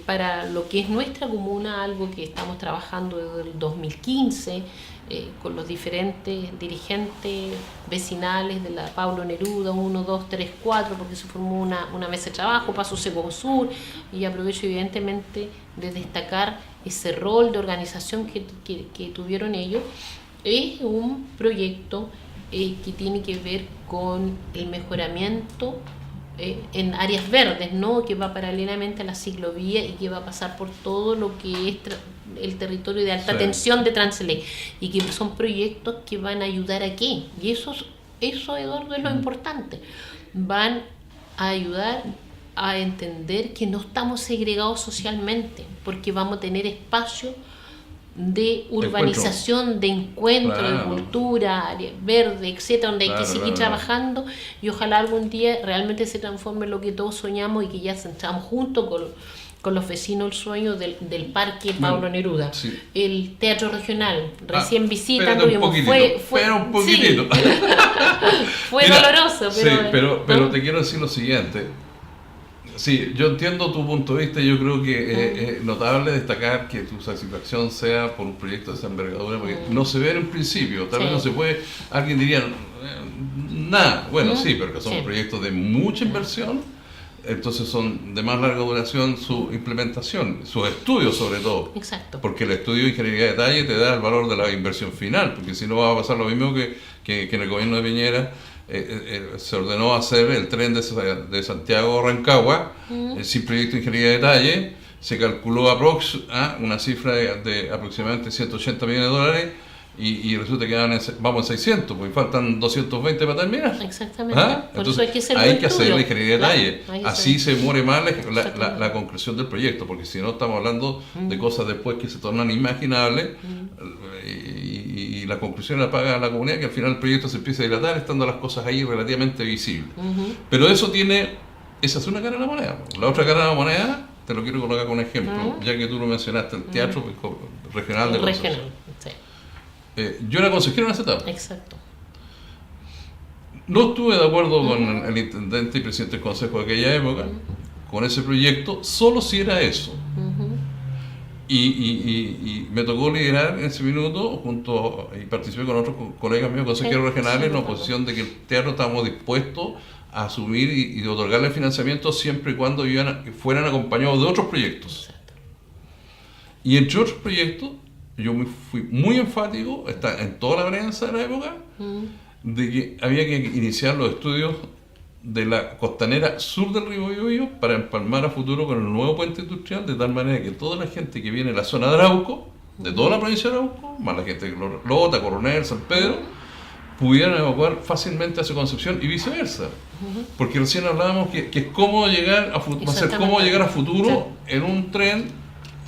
Para lo que es nuestra comuna, algo que estamos trabajando desde el 2015 con los diferentes dirigentes vecinales de la Pablo Neruda 1, 2, 3, 4, porque se formó una mesa de trabajo, Paso Seco Sur, y aprovecho evidentemente de destacar ese rol de organización que tuvieron ellos. Es un proyecto que tiene que ver con el mejoramiento en áreas verdes, ¿no? Que va paralelamente a la ciclovía y que va a pasar por todo lo que es el territorio de alta tensión de Transelec, y que son proyectos que van a ayudar a qué, y eso Eduardo, es lo importante, van a ayudar a entender que no estamos segregados socialmente, porque vamos a tener espacio de urbanización, de encuentro, Claro. de cultura, área verde, etcétera, donde hay que seguir trabajando, y ojalá algún día realmente se transforme en lo que todos soñamos y que ya estamos juntos con los vecinos el sueño del Parque Pablo Neruda. Sí. El Teatro Regional, recién visita, espérate un tuvimos, poquitito, fue espera un poquitito. sí. Fue Mira, doloroso, sí, pero pero te quiero decir lo siguiente. Sí, yo entiendo tu punto de vista. Yo creo que es notable destacar que tu satisfacción sea por un proyecto de esa envergadura, porque no se ve en un principio, tal vez Sí. no se puede, alguien diría, nada, bueno, sí, pero que son Sí. proyectos de mucha inversión, entonces son de más larga duración su implementación, sus estudios sobre todo. exacto. Porque el estudio de ingeniería de detalle te da el valor de la inversión final, porque si no va a pasar lo mismo que en el gobierno de Piñera. Se ordenó hacer el tren de Santiago a Rancagua sin proyecto de ingeniería de detalle. Se calculó una cifra de aproximadamente 180 millones de dólares y resulta que vamos en 600, porque faltan 220 para terminar. Exactamente. Por Entonces eso hay que hacer hay el que hacer estudio. la ingeniería de Claro, detalle. hay que Así hacer- se muere más la Exactamente. conclusión del proyecto, porque si no estamos hablando de cosas después que se tornan inimaginables y la conclusión la paga la comunidad, que al final el proyecto se empieza a dilatar estando las cosas ahí relativamente visibles. Pero esa es una cara de la moneda. La otra cara de la moneda, te lo quiero colocar con un ejemplo, ya que tú lo mencionaste, el Teatro Regional de Concepción. Regional, sí, Yo era consejero en esa etapa. exacto. No estuve de acuerdo con el intendente y presidente del consejo de aquella época, con ese proyecto, solo si era eso. Y me tocó liderar en ese minuto y participé con otros colegas míos, consejeros Sí, regionales, sí, en me oposición de que el teatro estábamos dispuestos a asumir y otorgarle financiamiento siempre y cuando fueran acompañados de otros proyectos. Exacto. Y entre otros proyectos, yo fui muy enfático, está en toda la prensa de la época, de que había que iniciar los estudios de la costanera sur del río Biobío para empalmar a futuro con el nuevo puente industrial, de tal manera que toda la gente que viene de la zona de Arauco, de toda la provincia de Arauco, más la gente de Lota, Coronel, San Pedro, pudieran evacuar fácilmente hacia Concepción y viceversa. Porque recién hablábamos que es cómodo llegar va a ser Exactamente. cómodo llegar a futuro Sí. en un tren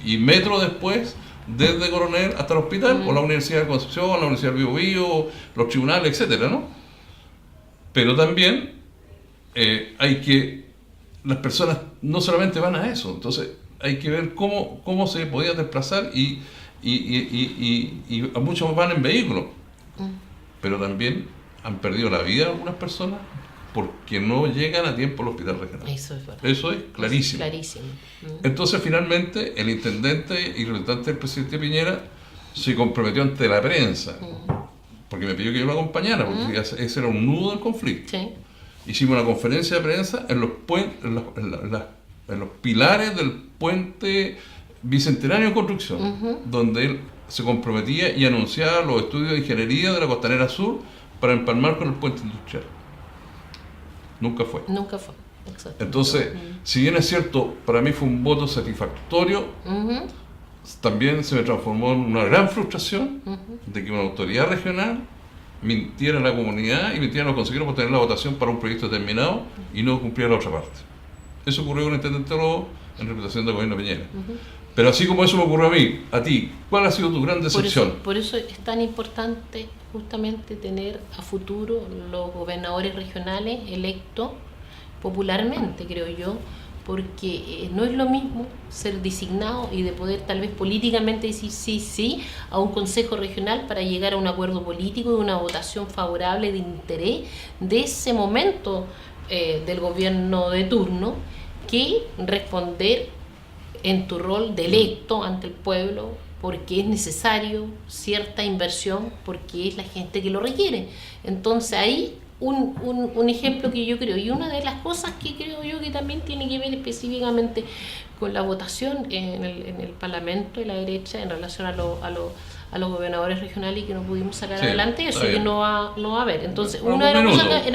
y metro después desde Coronel hasta el hospital, o la Universidad de Concepción, la Universidad del Biobío, los tribunales, etcétera, ¿no? Pero también las personas no solamente van a eso, entonces hay que ver cómo se podían desplazar y a muchos van en vehículos, pero también han perdido la vida algunas personas porque no llegan a tiempo al hospital regional. Eso es verdad. Eso es clarísimo. Clarísimo. Entonces, finalmente, el intendente y representante del presidente Piñera se comprometió ante la prensa, porque me pidió que yo lo acompañara, porque ese era un nudo del conflicto. Sí. Hicimos una conferencia de prensa en los pilares del puente bicentenario en construcción, donde él se comprometía y anunciaba los estudios de ingeniería de la costanera sur para empalmar con el puente industrial. Nunca fue. Nunca fue. Exacto. Entonces, si bien es cierto, para mí fue un voto satisfactorio, también se me transformó en una gran frustración de que una autoridad regional mintiera a la comunidad y mintiera a los consejeros por tener la votación para un proyecto determinado y no cumplía la otra parte. Eso ocurrió con el intendente Lobo en representación del gobierno de Piñera. Pero así como eso me ocurrió a mí, a ti, ¿cuál ha sido tu gran decepción? Por eso es tan importante justamente tener a futuro los gobernadores regionales electos popularmente, creo yo, porque no es lo mismo ser designado y de poder tal vez políticamente decir sí a un consejo regional para llegar a un acuerdo político y una votación favorable de interés de ese momento del gobierno de turno, que responder en tu rol de electo ante el pueblo, porque es necesario cierta inversión, porque es la gente que lo requiere. Entonces ahí un ejemplo que yo creo, y una de las cosas que creo yo que también tiene que ver específicamente con la votación en el Parlamento de la derecha en relación a los gobernadores regionales, y que no pudimos sacar Sí, adelante eso, está y que bien. no va a haber. Entonces, En una de las algún cosas minuto. que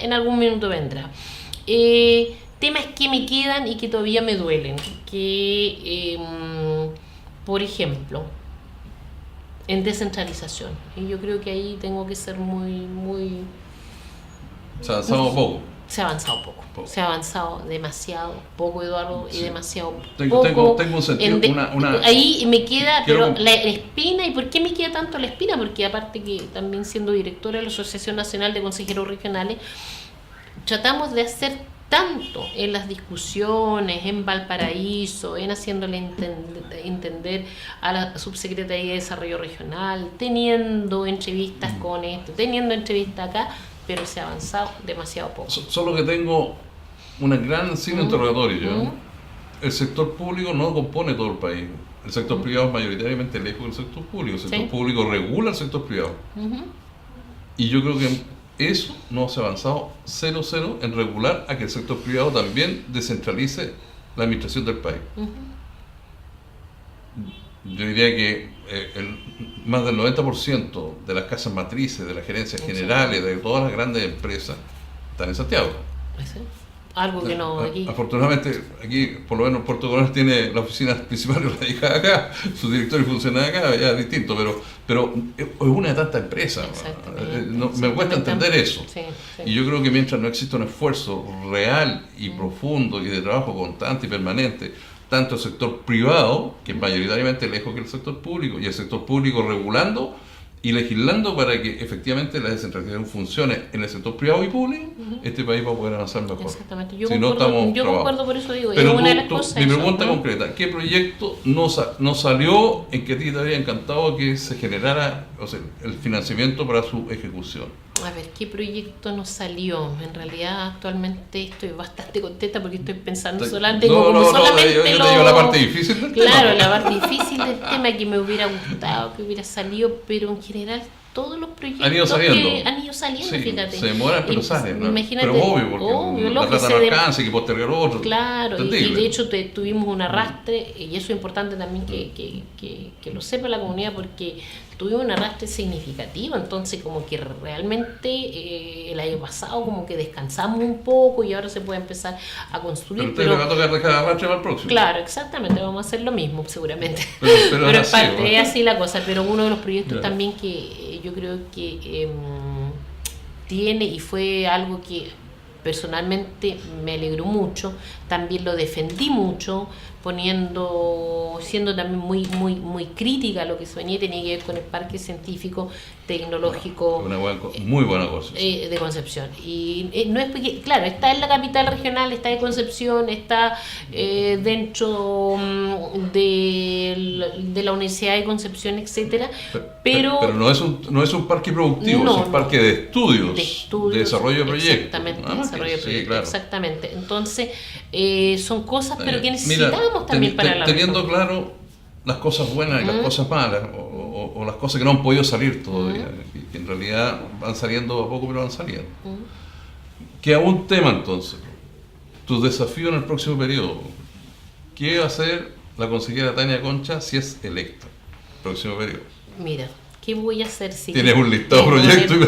en algún minuto vendrá. Temas que me quedan y que todavía me duelen, que por ejemplo, en descentralización, y yo creo que ahí tengo que ser muy O sea, avanzamos poco. Se ha avanzado poco. Se ha avanzado demasiado poco, Eduardo, y demasiado Tengo poco. un sentido, Ahí me queda, quiero... pero la espina. ¿Y por qué me queda tanto la espina? Porque aparte que también siendo directora de la Asociación Nacional de Consejeros Regionales, tratamos de hacer tanto en las discusiones, en Valparaíso, en haciéndole entender a la Subsecretaría de Desarrollo Regional, teniendo entrevistas con esto, teniendo entrevistas acá, pero se ha avanzado demasiado poco. Solo que tengo una gran signo interrogatorio yo. El sector público no compone todo el país. El sector privado es mayoritariamente lejos del sector público. El sector público regula el sector privado. Y yo creo que eso no se ha avanzado 0 en regular a que el sector privado también descentralice la administración del país. Yo diría que más del 90% de las casas matrices, de las gerencias generales, de todas las grandes empresas, están en Santiago. Algo que no aquí. Afortunadamente, aquí, por lo menos, Puerto Coronel tiene la oficina principal radicada acá, su directorio funciona acá, ya es distinto, pero es una de tantas empresas. Me cuesta entender eso. Y yo creo que mientras no exista un esfuerzo real y profundo y de trabajo constante y permanente, tanto el sector privado, que es mayoritariamente lejos que el sector público, y el sector público regulando y legislando para que efectivamente la descentralización funcione en el sector privado y público, este país va a poder avanzar mejor. Exactamente. Yo si concuerdo, por eso digo, pero es una de las cosas. Mi pregunta concreta, ¿qué proyecto no salió en que a ti te habría encantado que se generara, o sea, el financiamiento para su ejecución? A ver, ¿qué proyecto nos salió? En realidad, actualmente estoy bastante contenta porque estoy pensando solamente yo te digo la parte difícil del tema. Claro, la parte difícil del tema que me hubiera gustado, que hubiera salido, pero en general todos los proyectos han ido saliendo, sí, fíjate. Se demoran, pero salen, ¿no? Imagínate, pero obvio, porque la plata no alcanza y que postergar otro. Claro, y de hecho tuvimos un arrastre, y eso es importante también que lo sepa la comunidad, porque tuvimos un arrastre significativo, entonces como que realmente el año pasado como que descansamos un poco y ahora se puede empezar a construir. Pero va a tocar dejar arrastre para el próximo. Claro, exactamente, vamos a hacer lo mismo seguramente. Pero es parte, es así la cosa, pero uno de los proyectos también que yo creo que tiene, y fue algo que personalmente me alegró mucho, también lo defendí mucho, siendo también muy crítica a lo que se venía, tenía que ver con el Parque Científico Tecnológico muy buena cosa de Concepción. Y no es porque, claro, está en la capital regional, está en Concepción, está dentro de la Universidad de Concepción, etcétera, pero no es un parque productivo, es un parque de estudios, de desarrollo de proyectos. Exactamente, desarrollo de proyectos, claro. Exactamente. Entonces, son cosas, pero que necesitamos también para la teniendo claro las cosas buenas y las cosas malas, o las cosas que no han podido salir todavía, que en realidad van saliendo a poco, pero van saliendo. Queda un tema entonces, tu desafío en el próximo periodo. ¿Qué va a hacer la consejera Tania Concha si es electa el próximo periodo? Mira, ¿qué voy a hacer si... Tienes un listado de proyectos.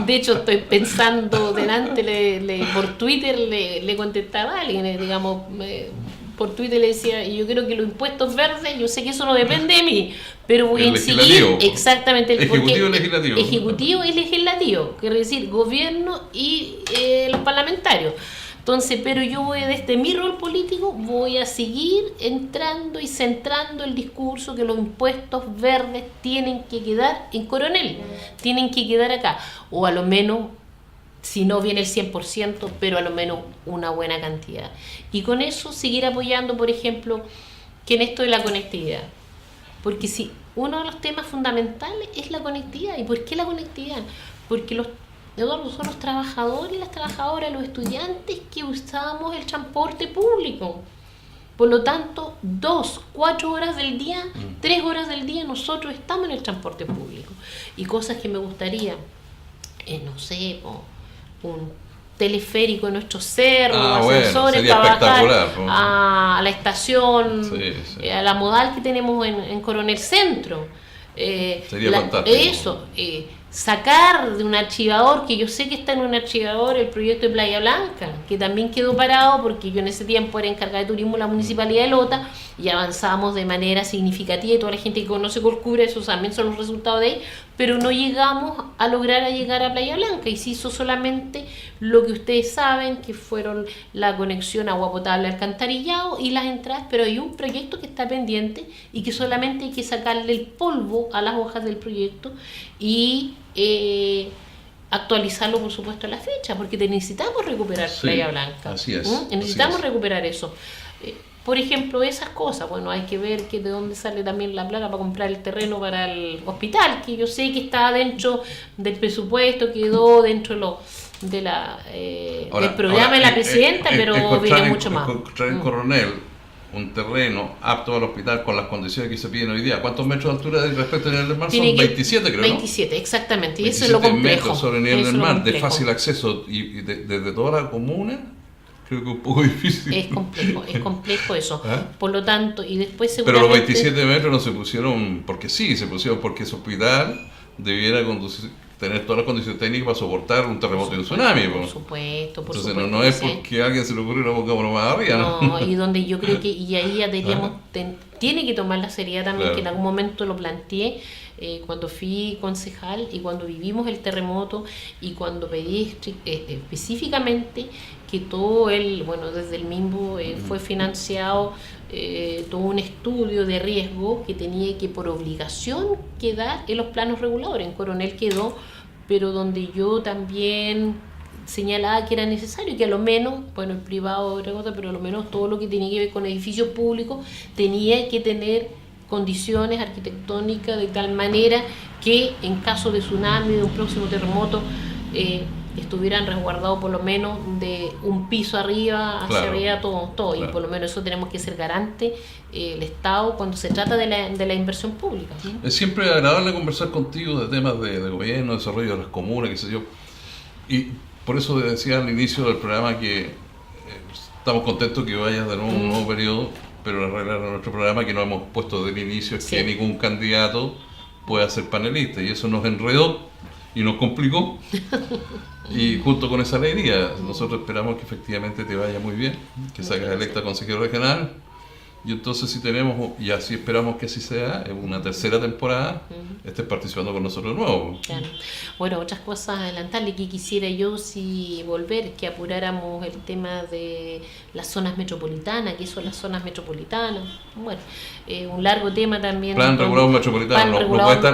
De hecho, estoy pensando, por Twitter le contestaba a alguien, digamos, por Twitter le decía, yo creo que los impuestos verdes, yo sé que eso no depende de mí, pero voy a incidir exactamente el ejecutivo y legislativo. Ejecutivo y legislativo, quiere decir gobierno y los parlamentarios. Entonces, pero yo voy desde mi rol político, voy a seguir entrando y centrando el discurso que los impuestos verdes tienen que quedar en Coronel, tienen que quedar acá, o a lo menos, si no viene el 100%, pero a lo menos una buena cantidad. Y con eso seguir apoyando, por ejemplo, que en esto de la conectividad. Porque si uno de los temas fundamentales es la conectividad. ¿Y por qué la conectividad? Porque son los trabajadores y las trabajadoras, los estudiantes que usábamos el transporte público. Por lo tanto, 4 horas del día, 3 horas del día nosotros estamos en el transporte público. Y cosas que me gustaría, no sé, un teleférico en nuestros cerros, ascensores para bajar a la estación, a la modal que tenemos en Coronel Centro. Sería fantástico. Eso, sacar de un archivador, que yo sé que está en un archivador, el proyecto de Playa Blanca, que también quedó parado porque yo en ese tiempo era encargada de turismo en la Municipalidad de Lota y avanzamos de manera significativa, y toda la gente que conoce Corcura, esos también son los resultados de ahí, pero no llegamos a lograr llegar a Playa Blanca, y se hizo solamente lo que ustedes saben, que fueron la conexión agua potable, alcantarillado y las entradas, pero hay un proyecto que está pendiente y que solamente hay que sacarle el polvo a las hojas del proyecto y actualizarlo, por supuesto, a la fecha, porque necesitamos recuperar Playa Blanca. Así es. Necesitamos recuperar eso. Por ejemplo, esas cosas, bueno, hay que ver que de dónde sale también la plata para comprar el terreno para el hospital, que yo sé que está dentro del presupuesto, quedó dentro del programa de la presidenta, pero viene mucho más. Encontrar en Coronel un terreno apto al hospital con las condiciones que se piden hoy día. ¿Cuántos metros de altura respecto al nivel del mar? Son 27, creo, 27, exactamente. Y 27 eso es lo complejo. metros sobre el nivel del mar, de fácil acceso y desde toda la comuna. Creo que un poco difícil. Es complejo eso. Por lo tanto, y después Pero los 27 metros no se pusieron porque sí, se pusieron porque ese hospital debiera tener todas las condiciones técnicas para soportar un terremoto y un tsunami. Por supuesto. Entonces no es porque a alguien se le ocurrió una pongámonos más arriba. No, y donde yo creo que, y ahí ya tiene que tomar la seriedad también, que en algún momento lo planteé, cuando fui concejal y cuando vivimos el terremoto y cuando pedí específicamente que todo desde el MIMBU fue financiado todo un estudio de riesgo que tenía que por obligación quedar en los planos reguladores. En Coronel quedó, pero donde yo también señalaba que era necesario, que a lo menos, el privado otra cosa, pero a lo menos todo lo que tenía que ver con edificios públicos tenía que tener condiciones arquitectónicas de tal manera que en caso de tsunami, de un próximo terremoto, estuvieran resguardados por lo menos de un piso arriba hacia arriba todo. Claro. Y por lo menos eso tenemos que ser garante el Estado cuando se trata de la inversión pública. Es siempre agradable conversar contigo de temas de gobierno, desarrollo de las comunas, qué sé yo, y por eso decía al inicio del programa que estamos contentos que vayas de nuevo un nuevo periodo, pero la regla de nuestro programa que no hemos puesto desde el inicio es que ningún candidato pueda ser panelista, y eso nos enredó y nos complicó. Y junto con esa alegría, nosotros esperamos que efectivamente te vaya muy bien, que salgas electa consejero regional. Y entonces si tenemos, y así esperamos que así sea, en una tercera temporada, estés participando con nosotros de nuevo. Claro. Bueno, otras cosas adelantarle que quisiera yo, si volver, que apuráramos el tema de las zonas metropolitanas, que son las zonas metropolitanas. Bueno, un largo tema también. Plan regulador metropolitano,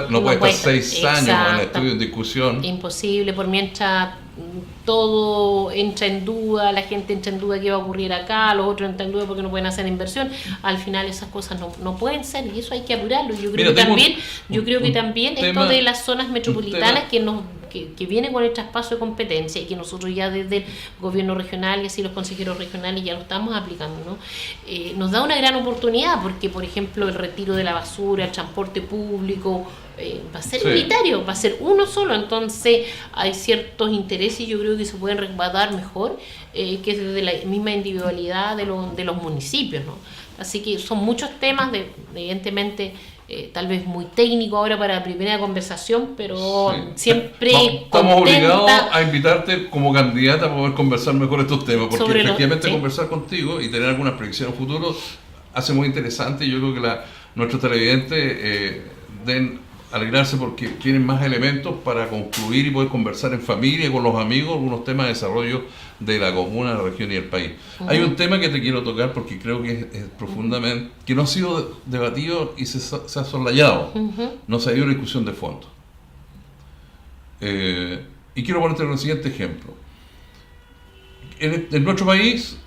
no puede estar 6 años en estudio en discusión. Imposible, por mientras todo entra en duda, la gente entra en duda qué va a ocurrir acá, los otros entran en duda porque no pueden hacer inversión. Al final esas cosas no pueden ser, y eso hay que apurarlo. Yo creo que también esto de las zonas metropolitanas que viene con el traspaso de competencia y que nosotros ya desde el gobierno regional y así los consejeros regionales ya lo estamos aplicando, ¿no? Nos da una gran oportunidad porque, por ejemplo, el retiro de la basura, el transporte público, va a ser unitario, va a ser uno solo, entonces hay ciertos intereses yo creo que se pueden resguardar mejor que desde la misma individualidad de los municipios, ¿no? Así que son muchos temas, evidentemente tal vez muy técnico ahora para la primera conversación, pero siempre estamos obligados a invitarte como candidata a poder conversar mejor estos temas, porque efectivamente conversar contigo y tener algunas predicciones futuras hace muy interesante, y yo creo que nuestros televidentes den alegrarse porque tienen más elementos para concluir y poder conversar en familia, con los amigos, algunos temas de desarrollo de la comuna, la región y el país. Hay un tema que te quiero tocar porque creo que es profundamente, que no ha sido debatido y se ha soslayado, no se ha ido a discusión de fondo. Y quiero ponerte el siguiente ejemplo. En nuestro país,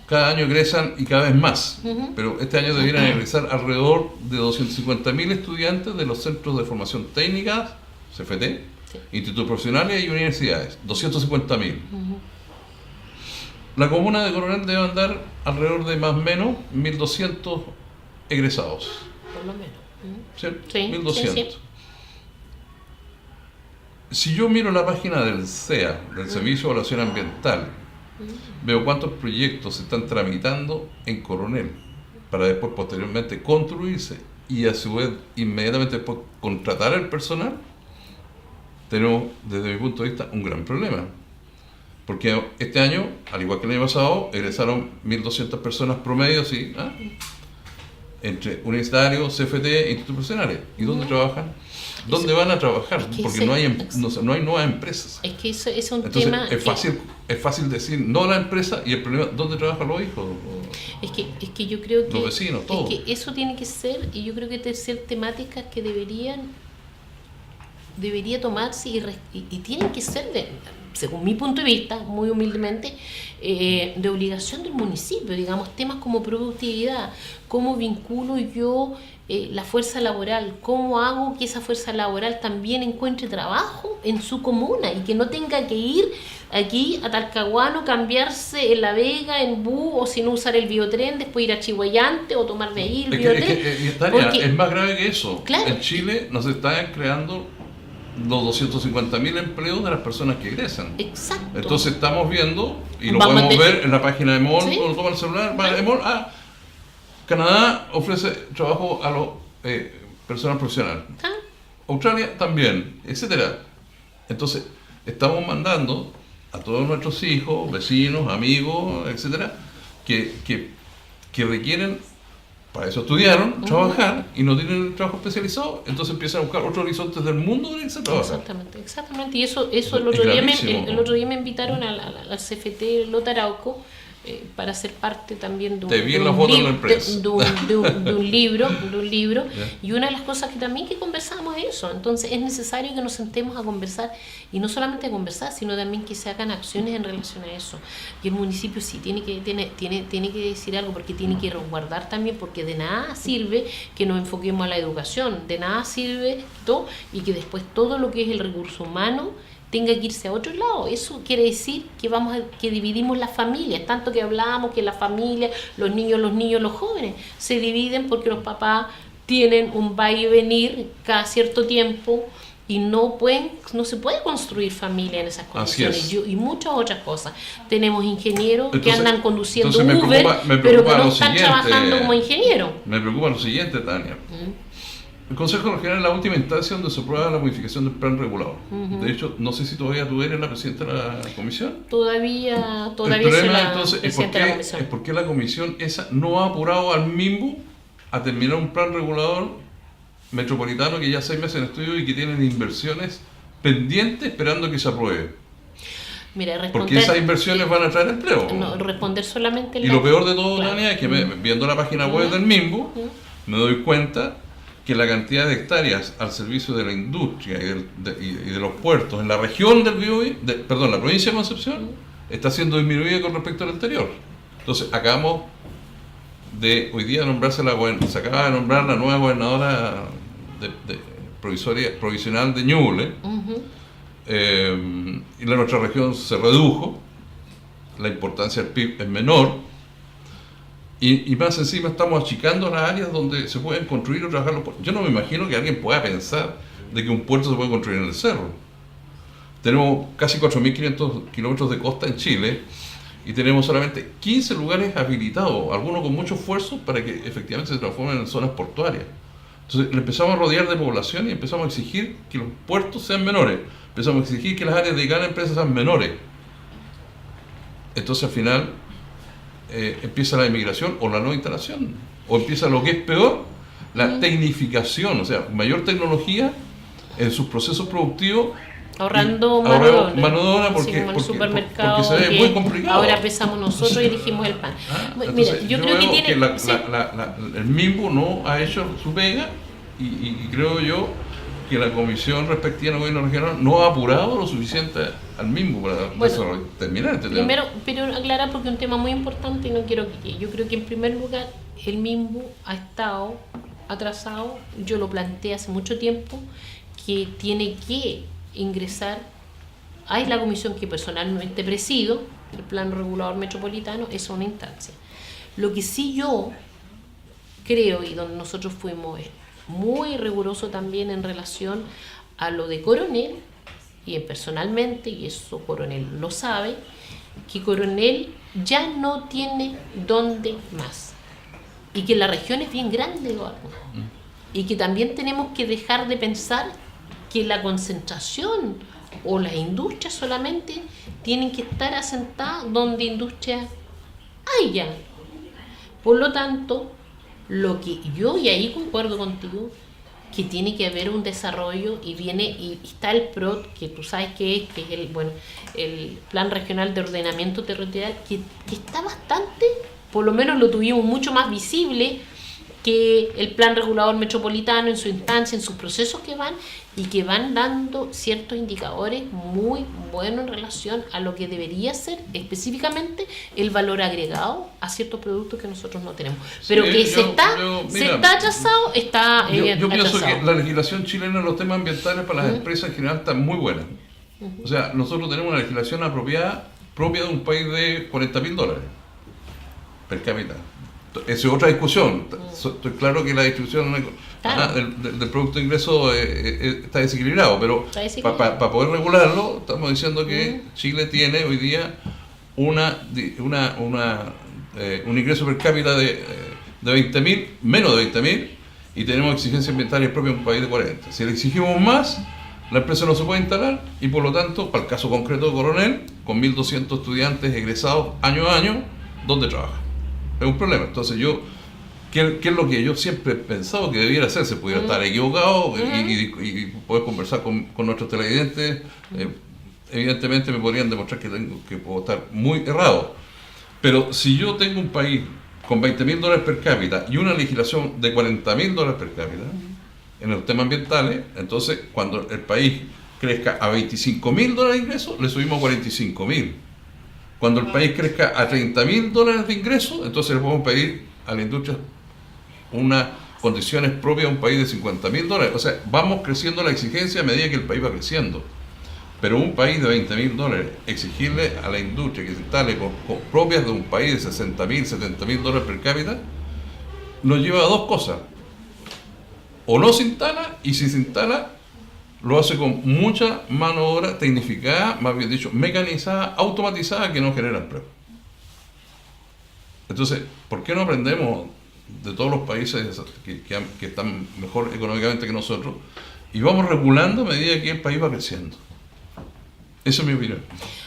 cada año egresan y cada vez más, pero este año debieran egresar alrededor de 250.000 estudiantes de los centros de formación técnica, CFT, institutos profesionales y universidades, 250.000. La comuna de Coronel debe andar alrededor de más o menos 1.200 egresados. Por lo menos. ¿Cierto? Sí, 1.200. sí. Si yo miro la página del CEA, del Servicio de Evaluación Ambiental, veo cuántos proyectos se están tramitando en Coronel para después posteriormente construirse y a su vez inmediatamente después contratar al personal. Tenemos desde mi punto de vista un gran problema, porque este año, al igual que el año pasado, egresaron 1.200 personas promedio, ¿sí? Entre universitarios, CFT e institutos profesionales. ¿Y dónde trabajan? ¿Dónde van a trabajar? Es que Porque no hay nuevas empresas. Es que eso es un Entonces, tema... es fácil decir no la empresa y el problema, ¿dónde trabajan los hijos? Es que yo creo que... Los vecinos, todos. Es que eso tiene que ser, y yo creo que deben ser temáticas que debería tomarse y tienen que ser, según mi punto de vista, muy humildemente, de obligación del municipio, digamos, temas como productividad, cómo vinculo yo la fuerza laboral, cómo hago que esa fuerza laboral también encuentre trabajo en su comuna y que no tenga que ir aquí a Talcahuano, cambiarse en La Vega, en bus, o si no usar el biotren, después ir a Chihuayante o tomar de ahí el biotren. Tania, es más grave que eso. Claro. En Chile nos están creando los 250.000 empleos de las personas que egresan. Exacto. Entonces estamos viendo, y lo Vamos podemos ver en la página de MOL, ¿sí? cuando toma el celular, va de MOL, Canadá ofrece trabajo a las personas profesionales. Australia también, etcétera. Entonces, estamos mandando a todos nuestros hijos, vecinos, amigos, etcétera, que requieren, para eso estudiaron, trabajar, y no tienen el trabajo especializado, entonces empiezan a buscar otros horizontes del mundo donde irse a trabajar. Exactamente. Y eso el otro día me invitaron al CFT Lota Arauco, para ser parte también de un libro, y una de las cosas que también que conversamos es eso. Entonces es necesario que nos sentemos a conversar, y no solamente a conversar, sino también que se hagan acciones en relación a eso. Y el municipio sí tiene que decir algo, porque tiene que resguardar también, porque de nada sirve que nos enfoquemos a la educación, de nada sirve todo, y que después todo lo que es el recurso humano tenga que irse a otro lado. Eso quiere decir que dividimos las familias, tanto que hablábamos que la familia, los niños, los jóvenes, se dividen porque los papás tienen un va y venir cada cierto tiempo y no se puede construir familia en esas condiciones. Y muchas otras cosas. Tenemos ingenieros que andan conduciendo Uber, pero que no están trabajando como ingenieros. Me preocupa lo siguiente, Tania. El Consejo Regional es la última instancia donde se aprueba la modificación del plan regulador. De hecho, no sé si todavía tú eres la presidenta de la comisión. Todavía el problema, soy la entonces, presidenta de la comisión. Es porque la comisión esa no ha apurado al MIMBU a terminar un plan regulador metropolitano que ya 6 meses en estudio y que tienen inversiones pendientes esperando que se apruebe. Mira, porque esas inversiones van a traer empleo. No, responder solamente... Y lo peor de todo, Tania, es que viendo la página web del MIMBU, me doy cuenta que la cantidad de hectáreas al servicio de la industria y de los puertos en la región del Biobío, la provincia de Concepción, está siendo disminuida con respecto al anterior. Entonces, acabamos de hoy día se acaba de nombrar la nueva gobernadora provisional de Ñuble, y nuestra región se redujo, la importancia del PIB es menor. Y más encima estamos achicando las áreas donde se pueden construir o trabajar los puertos. Yo no me imagino que alguien pueda pensar de que un puerto se puede construir en el cerro. Tenemos casi 4.500 kilómetros de costa en Chile y tenemos solamente 15 lugares habilitados, algunos con mucho esfuerzo para que efectivamente se transformen en zonas portuarias. Entonces le empezamos a rodear de población y empezamos a exigir que los puertos sean menores. Empezamos a exigir que las áreas dedicadas a empresas sean menores. Entonces al final... empieza la inmigración o la no instalación, o empieza lo que es peor, la tecnificación, o sea, mayor tecnología en sus procesos productivos, ahorrando mano de obra porque el supermercado, porque se ve muy complicado. Ahora pesamos nosotros y elegimos el pan. Mira, yo creo que el MIMBU no ha hecho su pega y creo yo que la comisión respectiva del gobierno regional no ha apurado lo suficiente al MIMBU para terminar este tema. Primero, pero aclarar porque es un tema muy importante y no quiero que... Yo creo que en primer lugar el MIMBU ha estado atrasado, yo lo planteé hace mucho tiempo, que tiene que ingresar a la comisión que personalmente presido, el Plan Regulador Metropolitano, es una instancia. Lo que sí yo creo y donde nosotros fuimos muy riguroso también en relación a lo de Coronel, y personalmente, y eso Coronel lo sabe, que Coronel ya no tiene dónde más, y que la región es bien grande, Eduardo, y que también tenemos que dejar de pensar que la concentración o las industrias solamente tienen que estar asentadas donde industrias haya. Por lo tanto, lo que yo, y ahí concuerdo contigo, que tiene que haber un desarrollo y está el PROT, que tú sabes que es el Plan Regional de Ordenamiento Territorial, que está bastante, por lo menos lo tuvimos mucho más visible que el Plan Regulador Metropolitano en su instancia, en sus procesos que van dando ciertos indicadores muy buenos en relación a lo que debería ser específicamente el valor agregado a ciertos productos que nosotros no tenemos. Pero que está atrasado, está yo pienso atrasado. que la legislación chilena en los temas ambientales para las empresas en general está muy buena. O sea, nosotros tenemos una legislación apropiada propia de un país de $40.000 per cápita. Esa es otra discusión. Estoy claro que la distribución del Producto de Ingreso está desequilibrado, pero para poder regularlo, estamos diciendo que Chile tiene hoy día un ingreso per cápita de 20.000, menos de 20.000, y tenemos exigencias ambientales propias en un país de 40. Si le exigimos más, la empresa no se puede instalar y por lo tanto, para el caso concreto de Coronel, con 1.200 estudiantes egresados año a año, ¿dónde trabaja? Es un problema. Entonces ¿qué es lo que yo siempre he pensado que debiera hacerse? Pudiera estar equivocado y poder conversar con nuestros televidentes. Evidentemente me podrían demostrar que puedo estar muy errado. Pero si yo tengo un país con $20.000 per cápita y una legislación de $40.000 per cápita en los temas ambientales, entonces cuando el país crezca a $25.000 de ingresos, le subimos a $45.000. Cuando el país crezca a $30.000 de ingresos, entonces le podemos pedir a la industria unas condiciones propias a un país de $50.000. O sea, vamos creciendo la exigencia a medida que el país va creciendo. Pero un país de $20.000, exigirle a la industria que se instale con propias de un país de $60.000, $70.000 per cápita, nos lleva a dos cosas. O no se instala, y si se instala, lo hace con mucha mano de obra tecnificada, más bien dicho, mecanizada, automatizada, que no genera empleo. Entonces, ¿por qué no aprendemos de todos los países que están mejor económicamente que nosotros y vamos regulando a medida que el país va creciendo? Esa es mi opinión.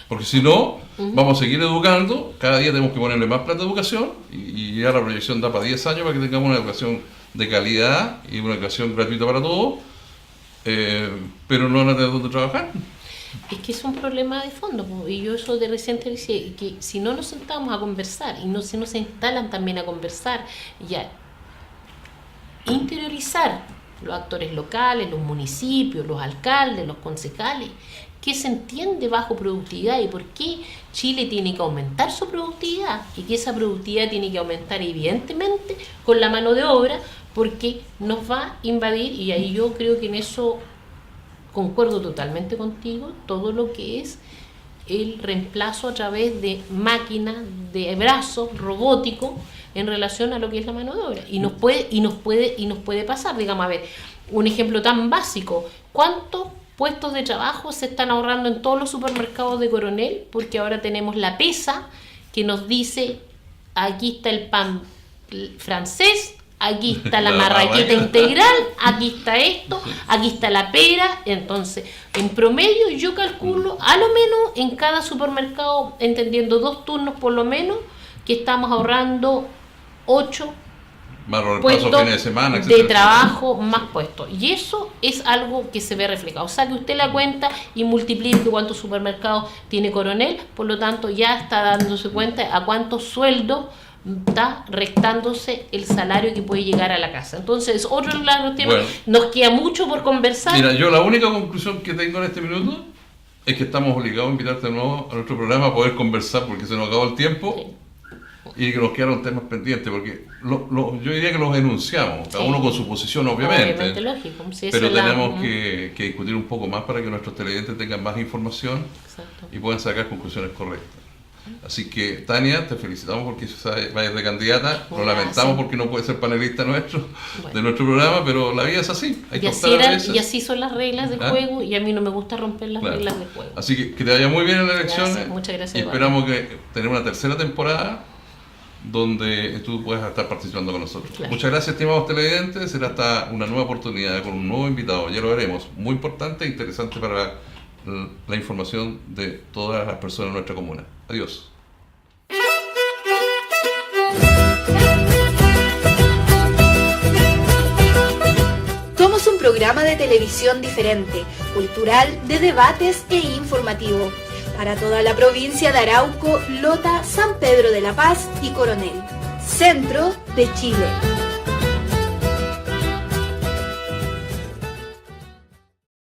Porque si no, vamos a seguir educando, cada día tenemos que ponerle más plata de educación y ya la proyección da para 10 años para que tengamos una educación de calidad y una educación gratuita para todos. Pero no van a tener dónde trabajar. Es que es un problema de fondo, y yo eso de reciente decía, que si no nos sentamos a conversar y si no se instalan también a conversar y a interiorizar los actores locales, los municipios, los alcaldes, los concejales, qué se entiende bajo productividad y por qué Chile tiene que aumentar su productividad y que esa productividad tiene que aumentar evidentemente con la mano de obra, porque nos va a invadir, y ahí yo creo que en eso concuerdo totalmente contigo, todo lo que es el reemplazo a través de máquinas, de brazos robóticos en relación a lo que es la mano de obra. Y nos puede pasar, digamos, a ver, un ejemplo tan básico, ¿cuántos puestos de trabajo se están ahorrando en todos los supermercados de Coronel? Porque ahora tenemos la pesa que nos dice, aquí está el pan francés, aquí está la marraqueta integral, aquí está esto, aquí está la pera. Entonces, en promedio yo calculo a lo menos en cada supermercado, entendiendo 2 turnos por lo menos, que estamos ahorrando 8 puestos fines de semana, de trabajo más puestos. Y eso es algo que se ve reflejado. O sea, que usted la cuenta y multiplique cuántos supermercados tiene Coronel, por lo tanto ya está dándose cuenta a cuántos sueldos está restándose el salario que puede llegar a la casa. Entonces, otro lado tema, bueno, nos queda mucho por conversar. Mira, yo la única conclusión que tengo en este minuto es que estamos obligados a invitarte de nuevo a nuestro programa a poder conversar porque se nos acabó el tiempo. Sí. Y que nos quedaron temas pendientes, porque yo diría que los enunciamos, cada uno con su posición, obviamente lógico, sí, pero tenemos que discutir un poco más para que nuestros televidentes tengan más información. Exacto. Y puedan sacar conclusiones correctas. Así que, Tania, te felicitamos porque vayas de candidata. Lo lamentamos porque no puede ser panelista nuestro, de nuestro programa, pero la vida es así. Hay que y así son las reglas del juego, y a mí no me gusta romper las reglas del juego. Así que te vaya muy bien en las elecciones. Muchas gracias. Y esperamos tener una tercera temporada donde tú puedas estar participando con nosotros. Claro. Muchas gracias, estimados televidentes. Será hasta una nueva oportunidad con un nuevo invitado. Ya lo veremos. Muy importante e interesante para la información de todas las personas de nuestra comuna. Adiós. programa de televisión diferente, cultural, de debates e informativo. Para toda la provincia de Arauco, Lota, San Pedro de la Paz y Coronel. Centro de Chile.